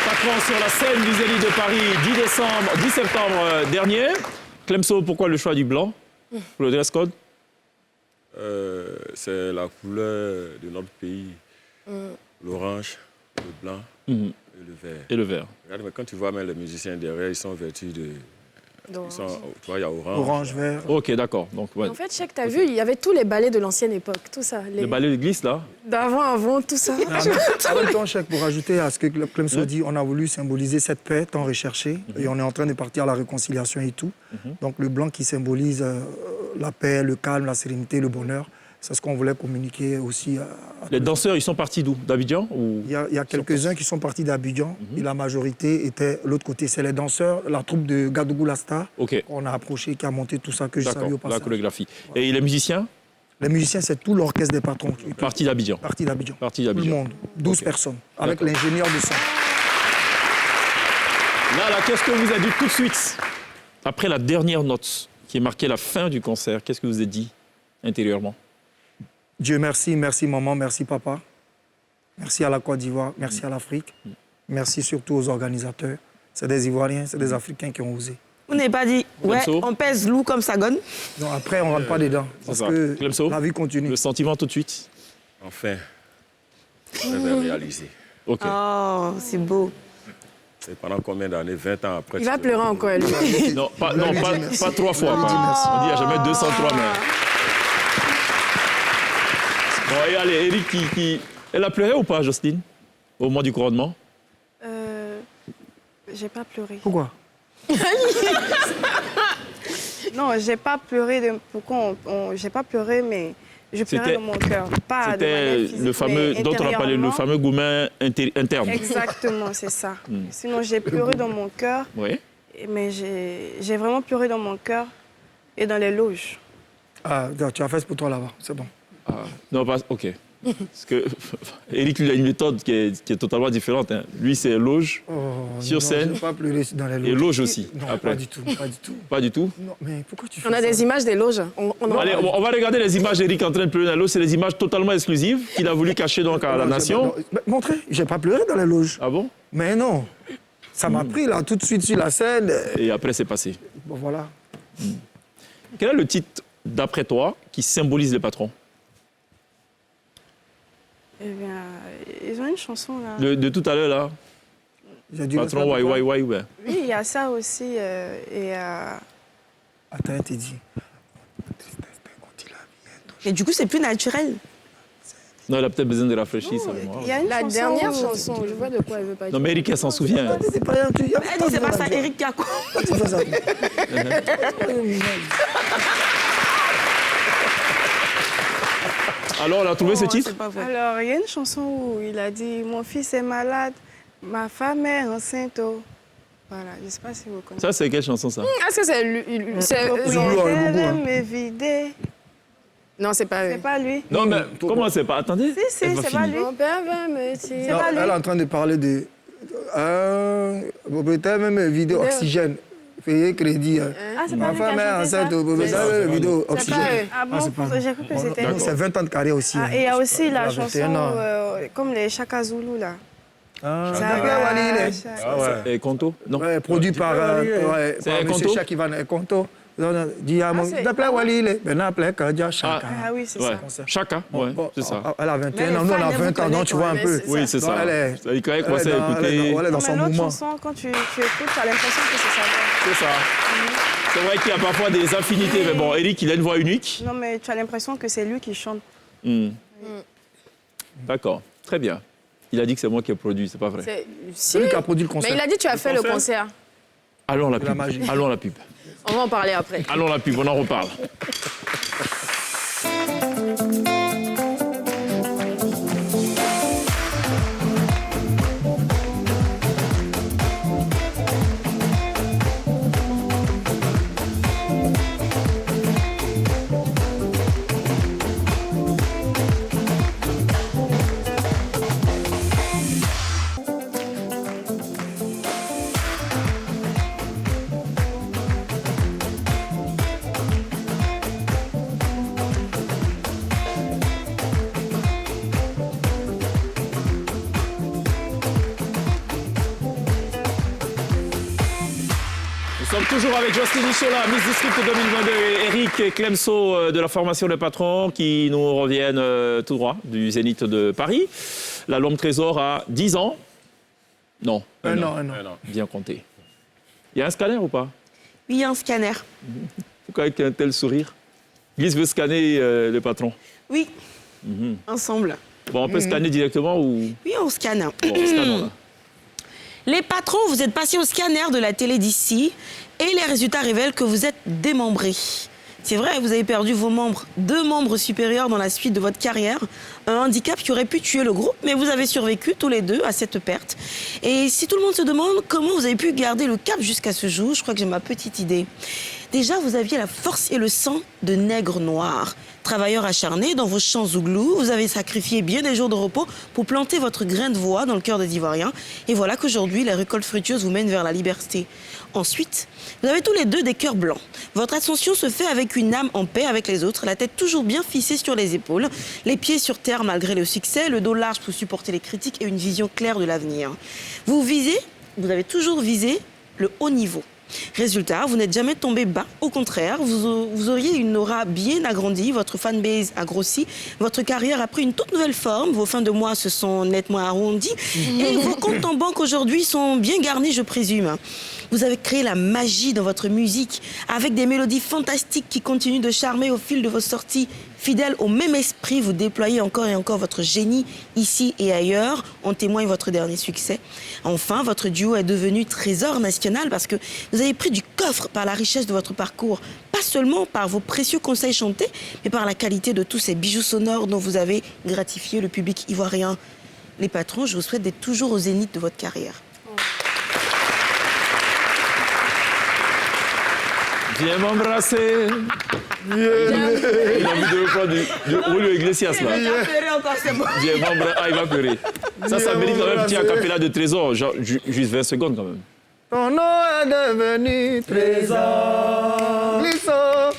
patron sur la scène du Zénith de Paris, 10 septembre dernier. Clemso, pourquoi le choix du blanc pour le dress code? C'est la couleur de notre pays. L'orange, le blanc et le vert. Et le vert. Regarde, mais quand tu vois même les musiciens derrière, ils sont vêtus de... Tu vois, il y a orange. Orange, vert. Ok, d'accord. Donc, ouais. En fait, Cheikh, t'as vu, il y avait tous les ballets de l'ancienne époque, tout ça. Le ballet de glisse, là? Avant, tout ça. En même temps, Cheikh, pour ajouter à ce que Clemso dit, on a voulu symboliser cette paix tant recherchée et on est en train de partir à la réconciliation et tout. Donc le blanc qui symbolise la paix, le calme, la sérénité, le bonheur, c'est ce qu'on voulait communiquer aussi. Les danseurs, ils sont partis d'où? D'Abidjan ou... Il y a quelques-uns qui sont partis d'Abidjan et la majorité était l'autre côté. C'est les danseurs, la troupe de Gadougou Lasta qu'on a approché, qui a monté tout ça, que je salue au passage. La chorégraphie. Et les musiciens? Les musiciens, c'est tout l'orchestre des patrons. Parti d'Abidjan. Parti d'Abidjan. Parti d'Abidjan. Tout le monde, 12 personnes, avec l'ingénieur de son. Là, qu'est-ce que vous avez dit tout de suite? Après la dernière note qui est marquée la fin du concert, qu'est-ce que vous avez dit intérieurement? Dieu merci, merci maman, merci papa. Merci à la Côte d'Ivoire, merci à l'Afrique. Merci surtout aux organisateurs. C'est des Ivoiriens, c'est des Africains qui ont osé. Vous n'avez pas dit, ouais, on pèse loup comme Sagone? Non, après, on ne rentre pas dedans. Parce que Clemso, la vie continue. Le sentiment tout de suite? Enfin, je vais réaliser. Ok. Oh, c'est beau. C'est pendant combien d'années? 20 ans après? Il va pleurer encore, lui. Non, pas 3 fois. On dit il n'y a jamais 203, mais... Bon, et allez, Eric, elle a pleuré ou pas, Jocelyne, au moment du couronnement? J'ai pas pleuré. Pourquoi? Non, j'ai pas pleuré. Pourquoi j'ai pas pleuré, mais je pleurais dans mon cœur. Pas de manière C'était physique, le fameux, mais dont on a parlé, le fameux gourmet interne. Exactement, c'est ça. Sinon, j'ai pleuré dans mon cœur. Oui. Mais j'ai vraiment pleuré dans mon cœur et dans les loges. Ah, tu as fait pour toi là-bas, c'est bon. Non, pas... OK. Parce que Eric, lui, a une méthode qui est totalement différente. Hein. Lui, c'est loge, sur scène, je n'ai pas pleuré dans les loges. et loge aussi. Non, après. pas du tout, pas du tout. Pas du tout? Non, mais pourquoi tu fais On a ça? des images des loges. Allez, on va regarder les images d'Eric en train de pleurer dans la loge. C'est des images totalement exclusives qu'il a voulu cacher donc à la nation. Montrez, j'ai pas pleuré dans les loges. Ah bon? Mais non, ça m'a pris là tout de suite sur la scène. Et après, c'est passé. Bon, voilà. Quel est le titre, d'après toi, qui symbolise les patrons? Eh bien, ils ont une chanson là. De tout à l'heure, là. Patron, ouais. Oui, il y a ça aussi. Attends, t'es dit. Et du coup, c'est plus naturel. Non, elle a peut-être besoin de rafraîchir sa mémoire. Il y a une La chanson dernière où- chanson, je vois de quoi elle veut pas dire. Non, mais Eric, elle s'en souvient. C'est pas un truc. Elle dit, c'est pas ça, Eric Kako. Tu fais ça. Alors, on a trouvé ce Oh, titre? c'est pas vrai. Alors, il y a une chanson où il a dit « Mon fils est malade, ma femme est enceinte. » Voilà, je ne sais pas si vous connaissez. Ça, c'est quelle chanson, ça? Est-ce que c'est lui? Me vider. Non, c'est pas lui. C'est pas lui. Non, mais comment c'est pas? Attendez. Si, elle va c'est pas finir. lui. Mon père va me tirer. Non, pas lui. elle est en train de parler de. Propriétaire même vidéo oxygène. Payer crédit. Ah, c'est pas Ma lui qui femme est a chanté ça. enceinte, propriétaire même vidéo pas oxygène. eux. Ah bon, c'est pas j'ai cru que c'était Non, lui. c'est 20 ans de carrière aussi. Ah, et il y a aussi la Elle a 21 chanson ans. comme les Chaka Zulu, là. Ah, Ah ouais. Et Conto? Non. ouais, produit par C'est M. Conto? Chakivan Conto. Diamond. c'est- D'après Walile, maintenant appelé Kadia Chaka. Ah oui, c'est Ouais. ça. Chacun, ouais, c'est ça. Elle a 21 Mais ans, nous on les a fans 20 ans, donc tu vois un mais peu. c'est Oui, c'est Donc, ça. elle est- Quand il elle commence à est dans- écouter... elle est dans Non, son mais l'autre mouvement. chanson, quand tu écoutes, tu as l'impression que c'est ça. C'est ça. C'est vrai qu'il y a parfois des affinités, mais bon, Eric, il a une voix unique. Non, mais tu as l'impression que c'est lui qui chante. D'accord, très bien. Il a dit que c'est moi qui ai produit, c'est pas vrai. C'est C'est lui qui a produit le concert. Mais il a dit tu as fait le concert. Allons à la la pub. magie. Allons à la pub. On va en parler après. Allons à la pub, on en reparle. sommes toujours avec Jocelyne Ichola, Miss District 2022, et Eric Clemso de la formation des patrons qui nous reviennent tout droit du Zénith de Paris. La L'Homme Trésor a 10 ans. Non. Un an. Bien compté. Il y a un scanner ou pas? Oui, il y a un scanner. Pourquoi avec un tel sourire? Guise veut scanner le patron. Oui, ensemble. Bon, on peut scanner directement ou... Oui, on scanne. Bon, scannons là. Les patrons, vous êtes passés au scanner de la télé d'ici et les résultats révèlent que vous êtes démembrés. C'est vrai, vous avez perdu vos membres, 2 membres supérieurs dans la suite de votre carrière. Un handicap qui aurait pu tuer le groupe, mais vous avez survécu tous les deux à cette perte. Et si tout le monde se demande comment vous avez pu garder le cap jusqu'à ce jour, je crois que j'ai ma petite idée. Déjà, vous aviez la force et le sang de nègres noirs. Travailleurs acharnés dans vos champs zouglous, vous avez sacrifié bien des jours de repos pour planter votre grain de voix dans le cœur des Ivoiriens. Et voilà qu'aujourd'hui, les récoltes fructueuses vous mènent vers la liberté. Ensuite, vous avez tous les deux des cœurs blancs. Votre ascension se fait avec une âme en paix avec les autres, la tête toujours bien fixée sur les épaules, les pieds sur terre malgré le succès, le dos large pour supporter les critiques et une vision claire de l'avenir. Vous avez toujours visé le haut niveau. Résultat, vous n'êtes jamais tombé bas, au contraire, vous auriez une aura bien agrandie, votre fanbase a grossi, votre carrière a pris une toute nouvelle forme, vos fins de mois se sont nettement arrondis et vos comptes en banque aujourd'hui sont bien garnis, je présume. Vous avez créé la magie dans votre musique avec des mélodies fantastiques qui continuent de charmer au fil de vos sorties. Fidèle au même esprit, vous déployez encore et encore votre génie ici et ailleurs. En témoigne votre dernier succès. Enfin, votre duo est devenu trésor national parce que vous avez pris du coffre par la richesse de votre parcours. Pas seulement par vos précieux conseils chantés, mais par la qualité de tous ces bijoux sonores dont vous avez gratifié le public ivoirien. Les patrons, je vous souhaite d'être toujours au zénith de votre carrière. Viens m'embrasser. Il a mis de reprendre du Julio Iglesias là. Il va pleurer encore, c'est bon. Viens m'embrasser. Ah, il va pleurer. Ça mérite quand même un petit acapella de trésor. Genre, juste 20 secondes quand même. Ton nom est devenu trésor. Glissons.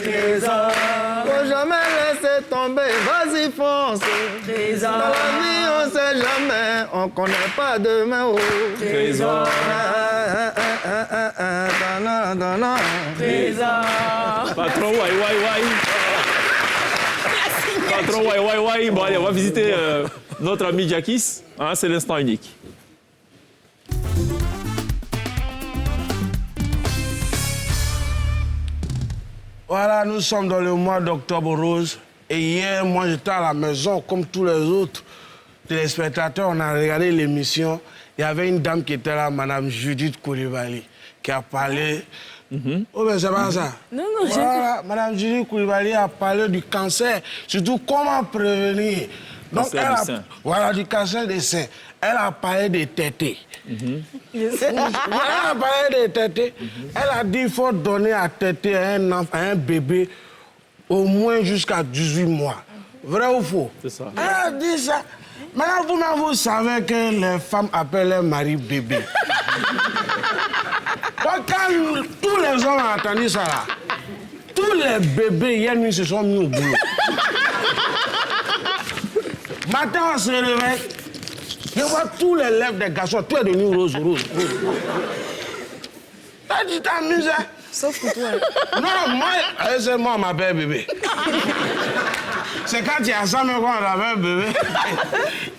Trésor. Faut jamais laisser tomber. Vas-y, fonce. Trésor. Dans la vie, on sait jamais. On connaît pas demain. Oh. Trésor. Trésor. Patron, wai. Patron, wai. Bon, allez, on va visiter notre ami Jackies. Hein, c'est l'instant unique. Voilà, nous sommes dans le mois d'octobre rose. Et hier, moi, j'étais à la maison, comme tous les autres téléspectateurs. On a regardé l'émission. Il y avait une dame qui était là, Madame Judith Koulibaly, qui a parlé... Oh, mais c'est pas ça. Non, voilà, Madame Judith Koulibaly a parlé du cancer, surtout comment prévenir. Donc, voilà, du cancer des seins. Elle a parlé des tétés. Elle a parlé des tétés. Elle a dit qu'il faut donner à téter à un bébé au moins jusqu'à 18 mois. Vrai ou faux? C'est ça. Elle a dit ça. Maintenant, vous savez que les femmes appellent leur mari bébé. Donc, quand tous les hommes ont entendu ça, là, tous les bébés, hier nuit, se sont mis au boulot. Matin, on se réveille, je vois tous les lèvres des garçons, tout est devenu rose. Là, tu t'amuses, hein? Sauf pour toi. Non, moi, on m'appelle bébé. C'est quand il y a ça, même quand on appelle bébé.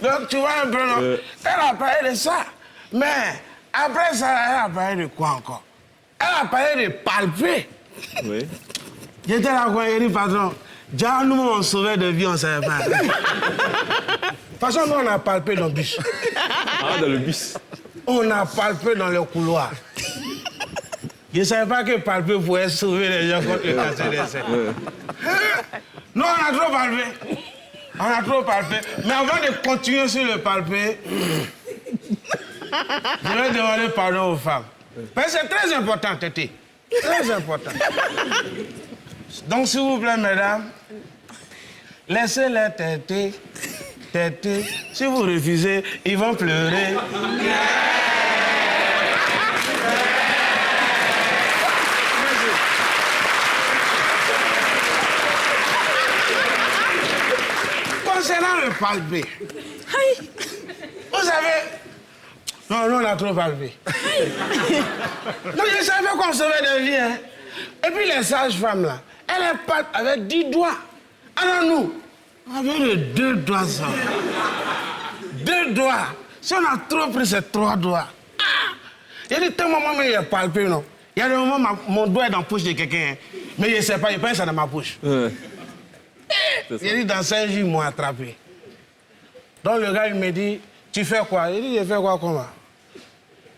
Donc, tu vois un peu, non? Elle a parlé de ça. Mais, après ça, elle a parlé de quoi encore? Elle a parlé de palper. Oui. J'étais là, quand il dit, patron, déjà, nous, on sauvait de vie, on ne savait pas. De toute façon, nous, on a palpé dans le bus. Ah, dans le bus. On a palpé dans le couloir. Je ne savais pas que palper pouvait sauver les gens contre le cancer des seins. Non, on a trop palpé. Mais avant de continuer sur le palper, je vais demander pardon aux femmes. Parce que c'est très important, Tété. Très important. Donc, s'il vous plaît, mesdames, laissez-les téter. Si vous refusez, ils vont pleurer. Concernant le palpé, vous savez, Non, on a trop palpé. Donc, je savais qu'on sauvait des vies. Hein. Et puis, les sages-femmes, là, elles palpent avec 10 doigts. Alors, nous, avec les 2 doigts, ça. 2 doigts. Si on a trop pris ces 3 doigts. Ah! Il y a des moments où il a palpé, non? Il y a des moments où mon doigt est dans la poche de quelqu'un. Hein. Mais je ne sais pas, il pense que c'est dans ma poche. Il dit, dans 5 jours, ils m'ont attrapé. Donc, le gars, il me dit, tu fais quoi? Il dit, je fais quoi, comment?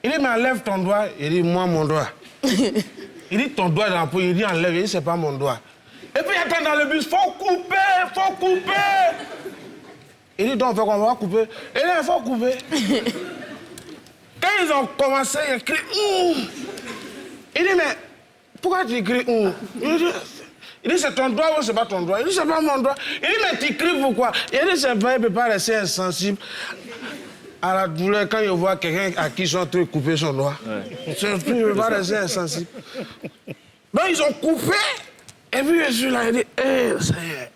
Il dit, mais enlève ton doigt. Il dit, moi, mon doigt. Il dit, ton doigt est dans la poche. Il dit, enlève. Il dit, c'est pas mon doigt. Et puis, il attend dans le bus, faut couper, faut couper. Il dit, donc, on va couper. Et là, il faut couper. Quand ils ont commencé à écrire, il dit, mais pourquoi tu écris Il dit, c'est ton doigt ou c'est pas ton doigt? Il dit, c'est pas mon doigt. Il dit, mais tu écris pourquoi? Il dit, c'est pas, il ne peut pas rester insensible à la douleur quand il voit quelqu'un à qui ils sont en train de couper son doigt. Ouais. Il ne peut pas rester insensible. Donc, ils ont coupé. Et puis, je suis là, il dit, ça y est.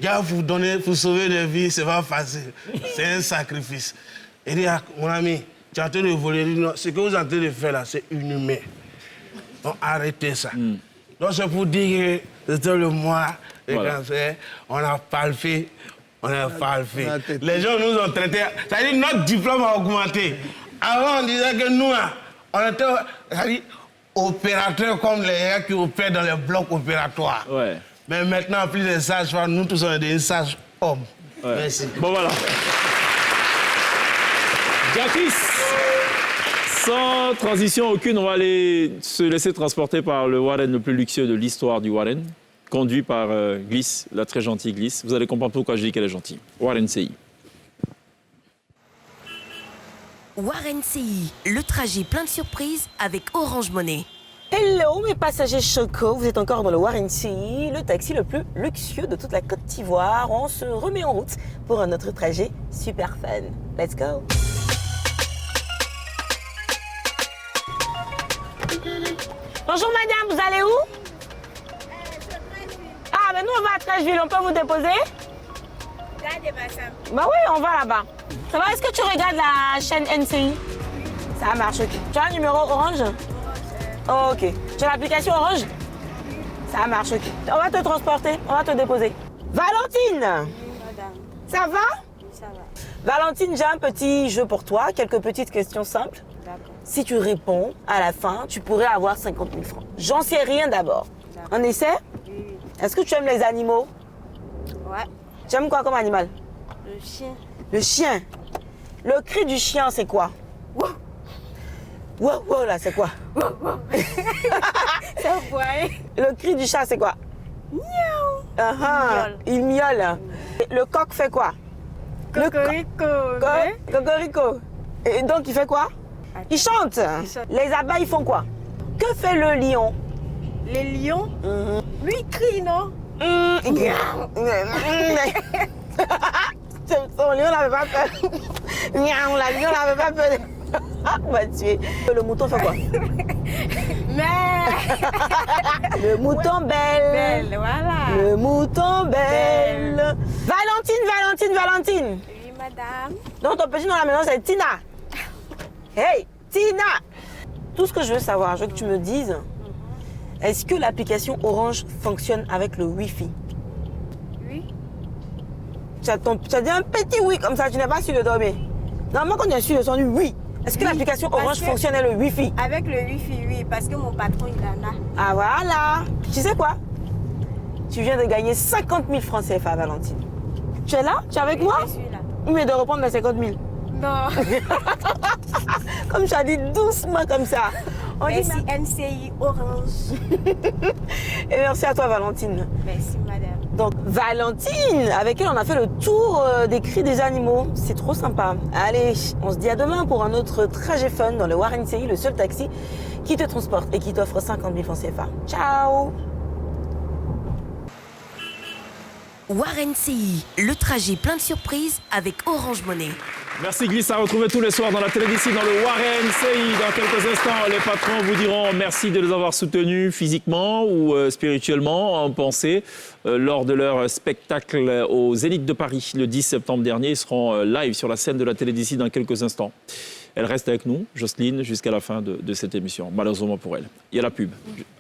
Gars, vous sauver des vies, c'est pas facile. C'est un sacrifice. Il dit, mon ami, tu es en train de voler. Il dit, non, ce que vous êtes en train de faire là, c'est inhumain. Donc, arrêtez ça. Donc, c'est pour dire que c'était le mois de cancer. On n'a pas le fait. On n'a pas le fait. Les gens nous ont traités. C'est-à-dire que notre diplôme a augmenté. Avant, on disait que nous, on était opérateurs comme les gars qui opèrent dans les blocs opératoires. Ouais. Mais maintenant, plus de sages-femmes, nous tous, on est des sages-hommes. Ouais. Merci. Bon, voilà. Jacques, sans transition aucune, on va aller se laisser transporter par le Warren le plus luxueux de l'histoire du Warren, conduit par Gliss, la très gentille Gliss. Vous allez comprendre pourquoi je dis qu'elle est gentille. Warren CI. Warren CI, le trajet plein de surprises avec Orange Money. Hello mes passagers chocos, vous êtes encore dans le Warren CI, le taxi le plus luxueux de toute la Côte d'Ivoire. On se remet en route pour un autre trajet super fun. Let's go! Bonjour madame, vous allez où? Ah ben nous on va à Trècheville, on peut vous déposer? Bah oui, on va là-bas. Ça va, est-ce que tu regardes la chaîne NCI? Ça marche, ok. Tu as un numéro orange? Oh, ok. Tu as l'application orange? Ça marche, ok. On va te transporter, on va te déposer. Valentine! Oui, madame. Ça va? Oui, ça va. Valentine, j'ai un petit jeu pour toi, quelques petites questions simples. D'accord. Si tu réponds, à la fin, tu pourrais avoir 50 000 francs. J'en sais rien d'abord. On essaie? Oui. Est-ce que tu aimes les animaux? Ouais. Tu aimes quoi comme animal? Le chien. Le chien? Le cri du chien, c'est quoi? Wow. Wow, wow, là, c'est quoi? Wow, wow. C'est un poil. Le cri du chat, c'est quoi? Miaou. Il miaule. Le coq fait quoi? Cocorico. Cocorico. Et donc, il fait quoi? Il chante. Les abeilles font quoi? Que fait le lion? Les lions? Lui, il crie, non? Son lion n'avait pas peur. La lion n'avait pas peur. On va tuer. Le mouton fait quoi? Le mouton belle. Voilà. Le mouton belle. Valentine. Oui, madame. Donc ton petit nom à la maison, c'est Tina. Hey, Tina. Tout ce que je veux savoir, je veux que tu me dises, est-ce que l'application Orange fonctionne avec le Wi-Fi? Oui. Tu as dit un petit oui comme ça, tu n'es pas sûr de dormir. Normalement, quand tu es sûr de son oui. Est-ce que l'application Orange fonctionne avec le Wi-Fi? Avec le Wi-Fi, oui, parce que mon patron, il en a. Ah voilà. Tu sais quoi? Tu viens de gagner 50 000 francs CFA, Valentine. Tu es là? Tu es avec moi? Je suis là. Mais de reprendre les 50 000. Non. Comme tu as dit doucement comme ça. Merci NCI Orange. Et merci à toi Valentine. Merci madame. Donc Valentine, avec elle on a fait le tour des cris des animaux. C'est trop sympa. Allez, on se dit à demain pour un autre trajet fun dans le Warren CI, le seul taxi qui te transporte et qui t'offre 50 000 francs CFA. Ciao. Warren CI, le trajet plein de surprises avec Orange Money. Merci Gliss, à retrouver tous les soirs dans la télévision dans le Warren CI. Dans quelques instants, les patrons vous diront merci de les avoir soutenus physiquement ou spirituellement, en pensée, lors de leur spectacle au Zénith de Paris le 10 septembre dernier. Ils seront live sur la scène de la télévision dans quelques instants. Elle reste avec nous, Jocelyne, jusqu'à la fin de cette émission, malheureusement pour elle. Il y a la pub.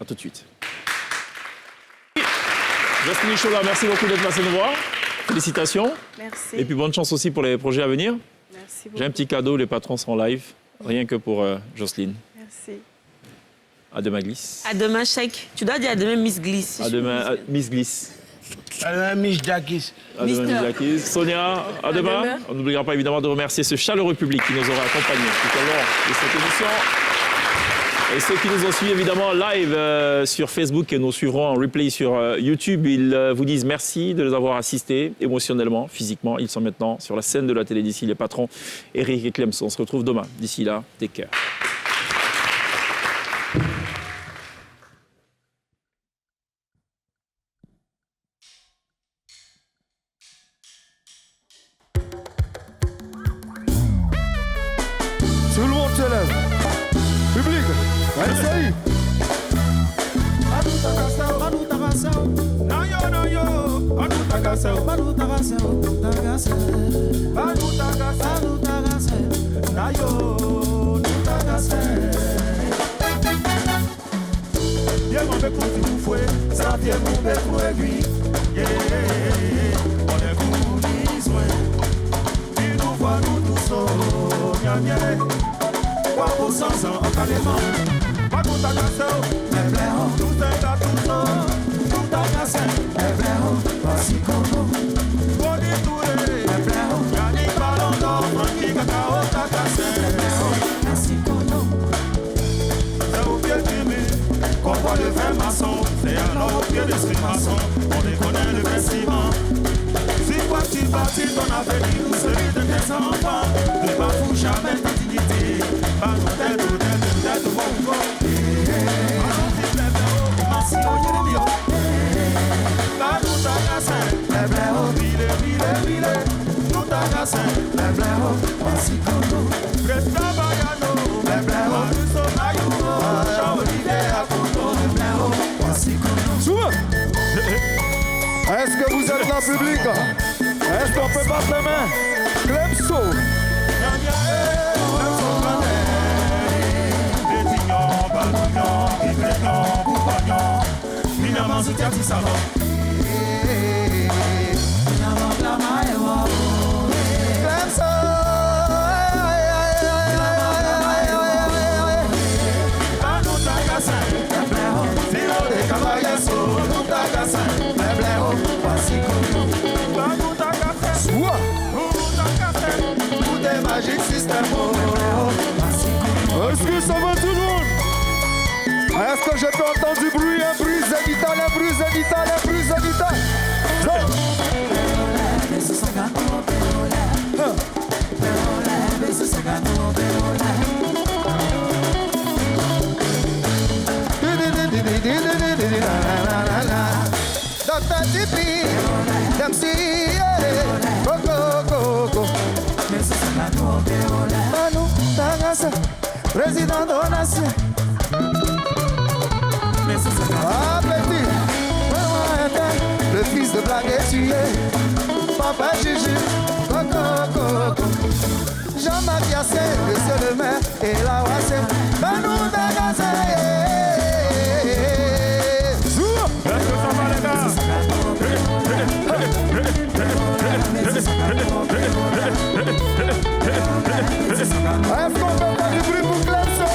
À tout de suite. Jocelyne Chola, merci beaucoup d'être passée nous voir. Félicitations. Merci. Et puis bonne chance aussi pour les projets à venir. Merci beaucoup. J'ai un petit cadeau, les patrons sont live, rien que pour Jocelyne. Merci. À demain, Glisse. À demain, Chèque. Tu dois dire à demain, Miss Glisse. À demain, Miss Glisse. À demain, Miss Jackie. À demain, Miss Jackie. Sonia, à demain. On n'oubliera pas évidemment de remercier ce chaleureux public qui nous aura accompagnés tout au long de cette émission. Et ceux qui nous ont suivis évidemment live sur Facebook et nous suivront en replay sur YouTube, ils vous disent merci de les avoir assistés émotionnellement, physiquement. Ils sont maintenant sur la scène de la télé d'ici, les patrons Eric et Clem. On se retrouve demain. D'ici là, take care. Tout le monde se lève. Public, essaye. Le vrai maçon, c'est un homme qui est l'esprit maçon. On déconne le vrai ciment. Si toi tu bâtis ton avenir ou celui de tes enfants, ne bafoue jamais ta dignité. Pas nous tête, bon. Pas nous t'agacer, les blaireaux, vile. Nous t'agacer, les blaireaux, voici Kono. Reste travaillano, les blaireaux, du sommeil, Jean-Olivier à Kono. Est-ce que vous êtes là, public? Est-ce qu'on peut battre les mains? Clemso. Est-ce que ça va tout le monde? Est-ce que je peux entendre du bruit? Un bruit zénital. Dr. TP, MC, Coco. Manu Tagasa, président Donatien. Ah, petit, le fils de Blague est tué. Papa Gigi, Coco. Jean-Marc Yassé, le seul maire, et la Wassé. Manu Tagasa, est-ce que ça va les gars? Est-ce qu'on peut faire du bruit pour Clemso?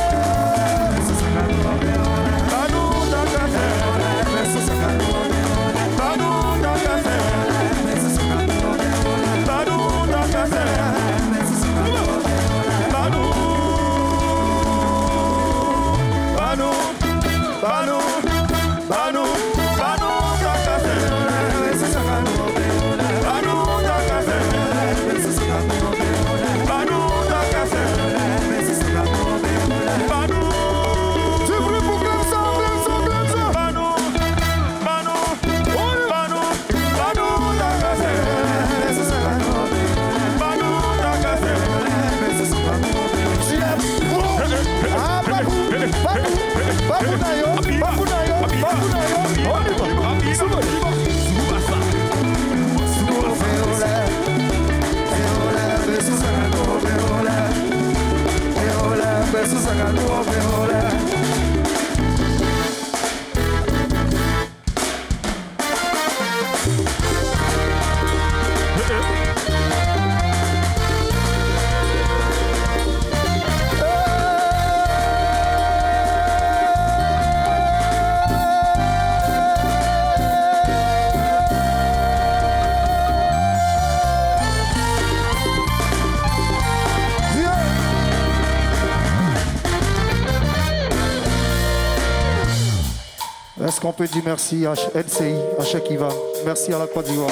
Est-ce qu'on peut dire merci à NCI, à Chekiva? Merci à la Côte d'Ivoire.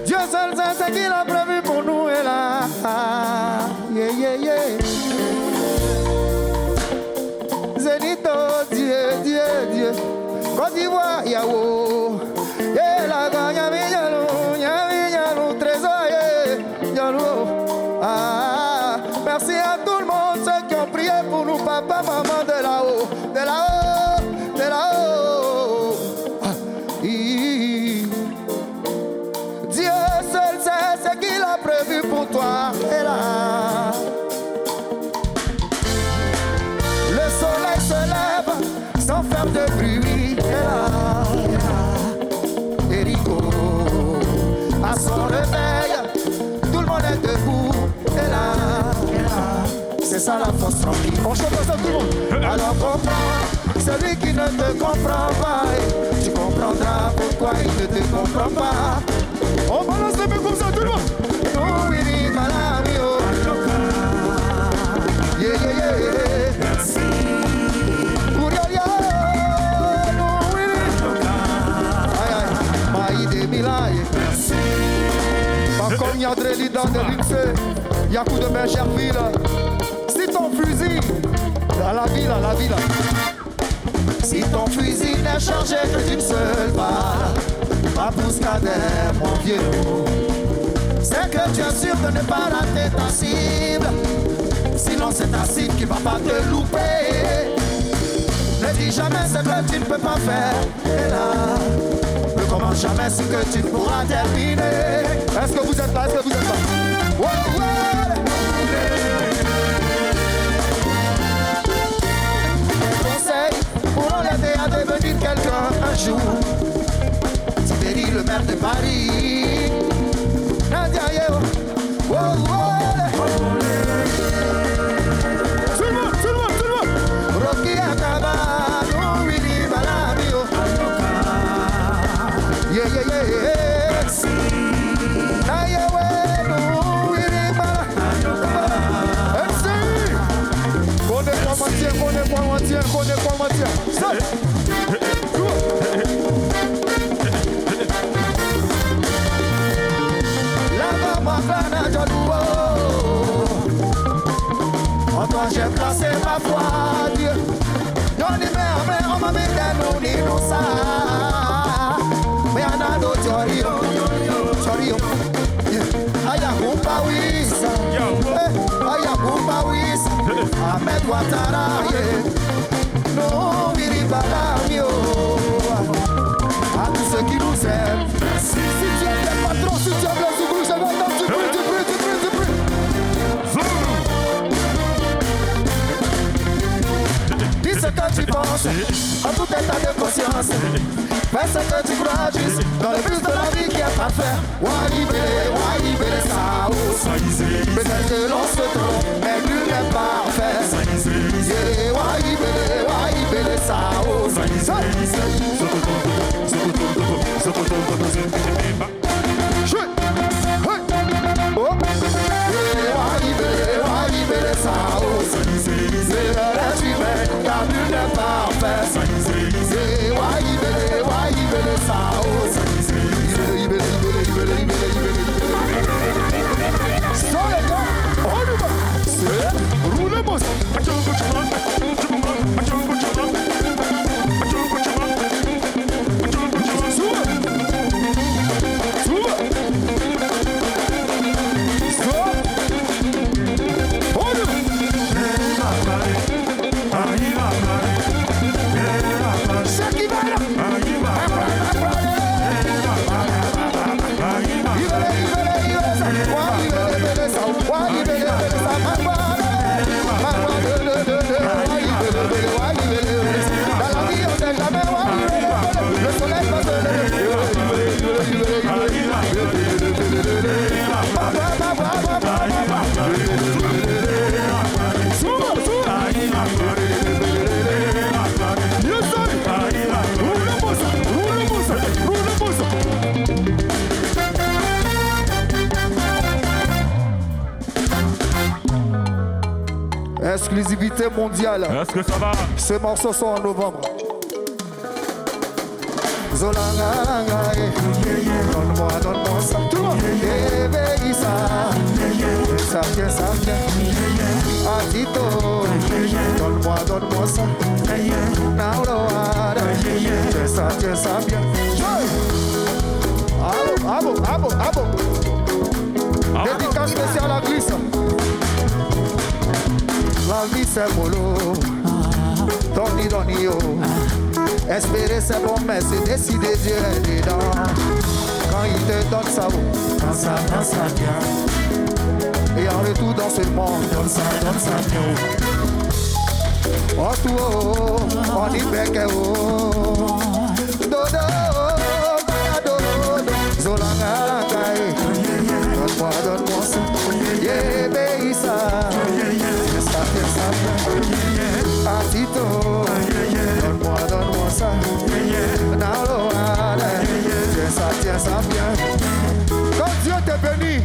Dieu seul sait ce qu'il a prévu pour nous et là. Yeah, yeah, yeah. Zénito, Dieu, Dieu, Dieu. Côte d'Ivoire, Yahoo. Yeah, la gagne, Yalou, trésor, Yalou. Ah, merci à tout le monde, ceux qui ont prié pour nous, papa, maman, de là-haut, de là-haut, de là-haut. Ah, Dieu seul sait ce qu'il a prévu pour toi, et là. Le soleil se lève sans faire de bruit, et là. Erico, à son réveil, tout le monde est debout, et là. C'est ça la force tranquille. On chante ça tout le monde. Alors comprends, celui qui ne te comprend pas, tu comprendras pourquoi il ne te comprend pas. On balance les mains comme ça tout le monde. Oh oui, malami, oh. Yeah, yeah, yeah, yeah. Merci. Oh oui, aïe, aïe, maïde milaye. Merci. Par contre, il y a des leaders de luxe, il y a coup de main Cherville. Si ton fusil, à la ville, si ton fusil n'est chargé que d'une seule balle, ma pousse cadet, mon vieux, c'est que tu es sûr de ne pas rater ta cible. Sinon c'est ta cible qui va pas te louper. Ne dis jamais ce que tu ne peux pas faire. Et là, ne commence jamais ce que tu ne pourras terminer. Est-ce que vous êtes là? Est-ce que vous êtes là? Ouais, ouais. Pour l'aider à devenir quelqu'un un jour. Tibéri, le maire de Paris. Nadia Yeo. Oh, oh. Tout le monde, tout le monde, tout le monde. Rocky Akaba, Willy Balamio. Yeah, yeah, yeah, yeah. Nadia Yeo, Willy Balamio. Connais pas mentir, connais pas mentir, connais pas mentir. En toi j'ai placé ma foi, Dieu. Yoni mère, on m'a mis dans nous ça. Mais y'en a d'autres, Chorio. Aya Kumba Wis. Aya Kumba Wis. Ahmed Ouattara. Non, Miri Balamio. À tous ceux qui nous aiment. Si tu es le patron, si tu es le souffle, je vais entendre du bruit. Dis ce que tu penses, en tout état de conscience. Fais ce que tu crois juste, dans le but de la vie qui est parfait. Wahibele, Sao. Peut-être que l'on se trompe, mais nul n'est parfait. Yeah, Wahibele, Sao. Wahibele, Sao. C'est l'être humain, car nul n'est parfait. C'est Wahibele, Sao. Sans les gars, on y va. C'est roule boss. Exclusivité mondiale. Est-ce que ça va? Ces morceaux sont en novembre. Zolanga, donne-moi ça. Tout le monde. Ça vient. Atito, donne-moi ça. Naola, tiens ça bien. Abo. Dédicace spéciale à Glisse. La vie c'est mollo. Doni, yo. Espérer c'est bon, mais c'est décider Dieu est dedans. Quand il te donne ça, dans ça bien. Et en retour dans ce monde, donne ça bien. Oh tout, on y bec oh. Dodo, Zolanga, donne-moi ça. Yeah, baby, ça. Ça bien. Atito, donne-moi ça. Tiens ça bien. Quand Dieu te bénit,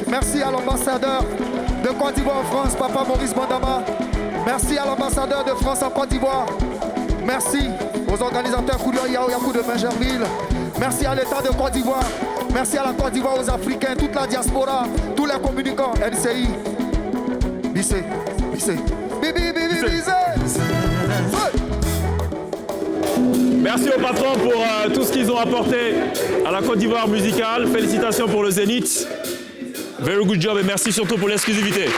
merci à l'ambassadeur de Côte d'Ivoire en France, Papa Maurice Bandama. Merci à l'ambassadeur de France en Côte d'Ivoire. Merci aux organisateurs Koulio Yao Yakou de Benjerville. Merci à l'État de Côte d'Ivoire. Merci à la Côte d'Ivoire, aux Africains, toute la diaspora, tous les communicants, NCI. Bissé. Merci aux patrons pour tout ce qu'ils ont apporté à la Côte d'Ivoire musicale. Félicitations pour le Zénith. Very good job et merci surtout pour l'exclusivité.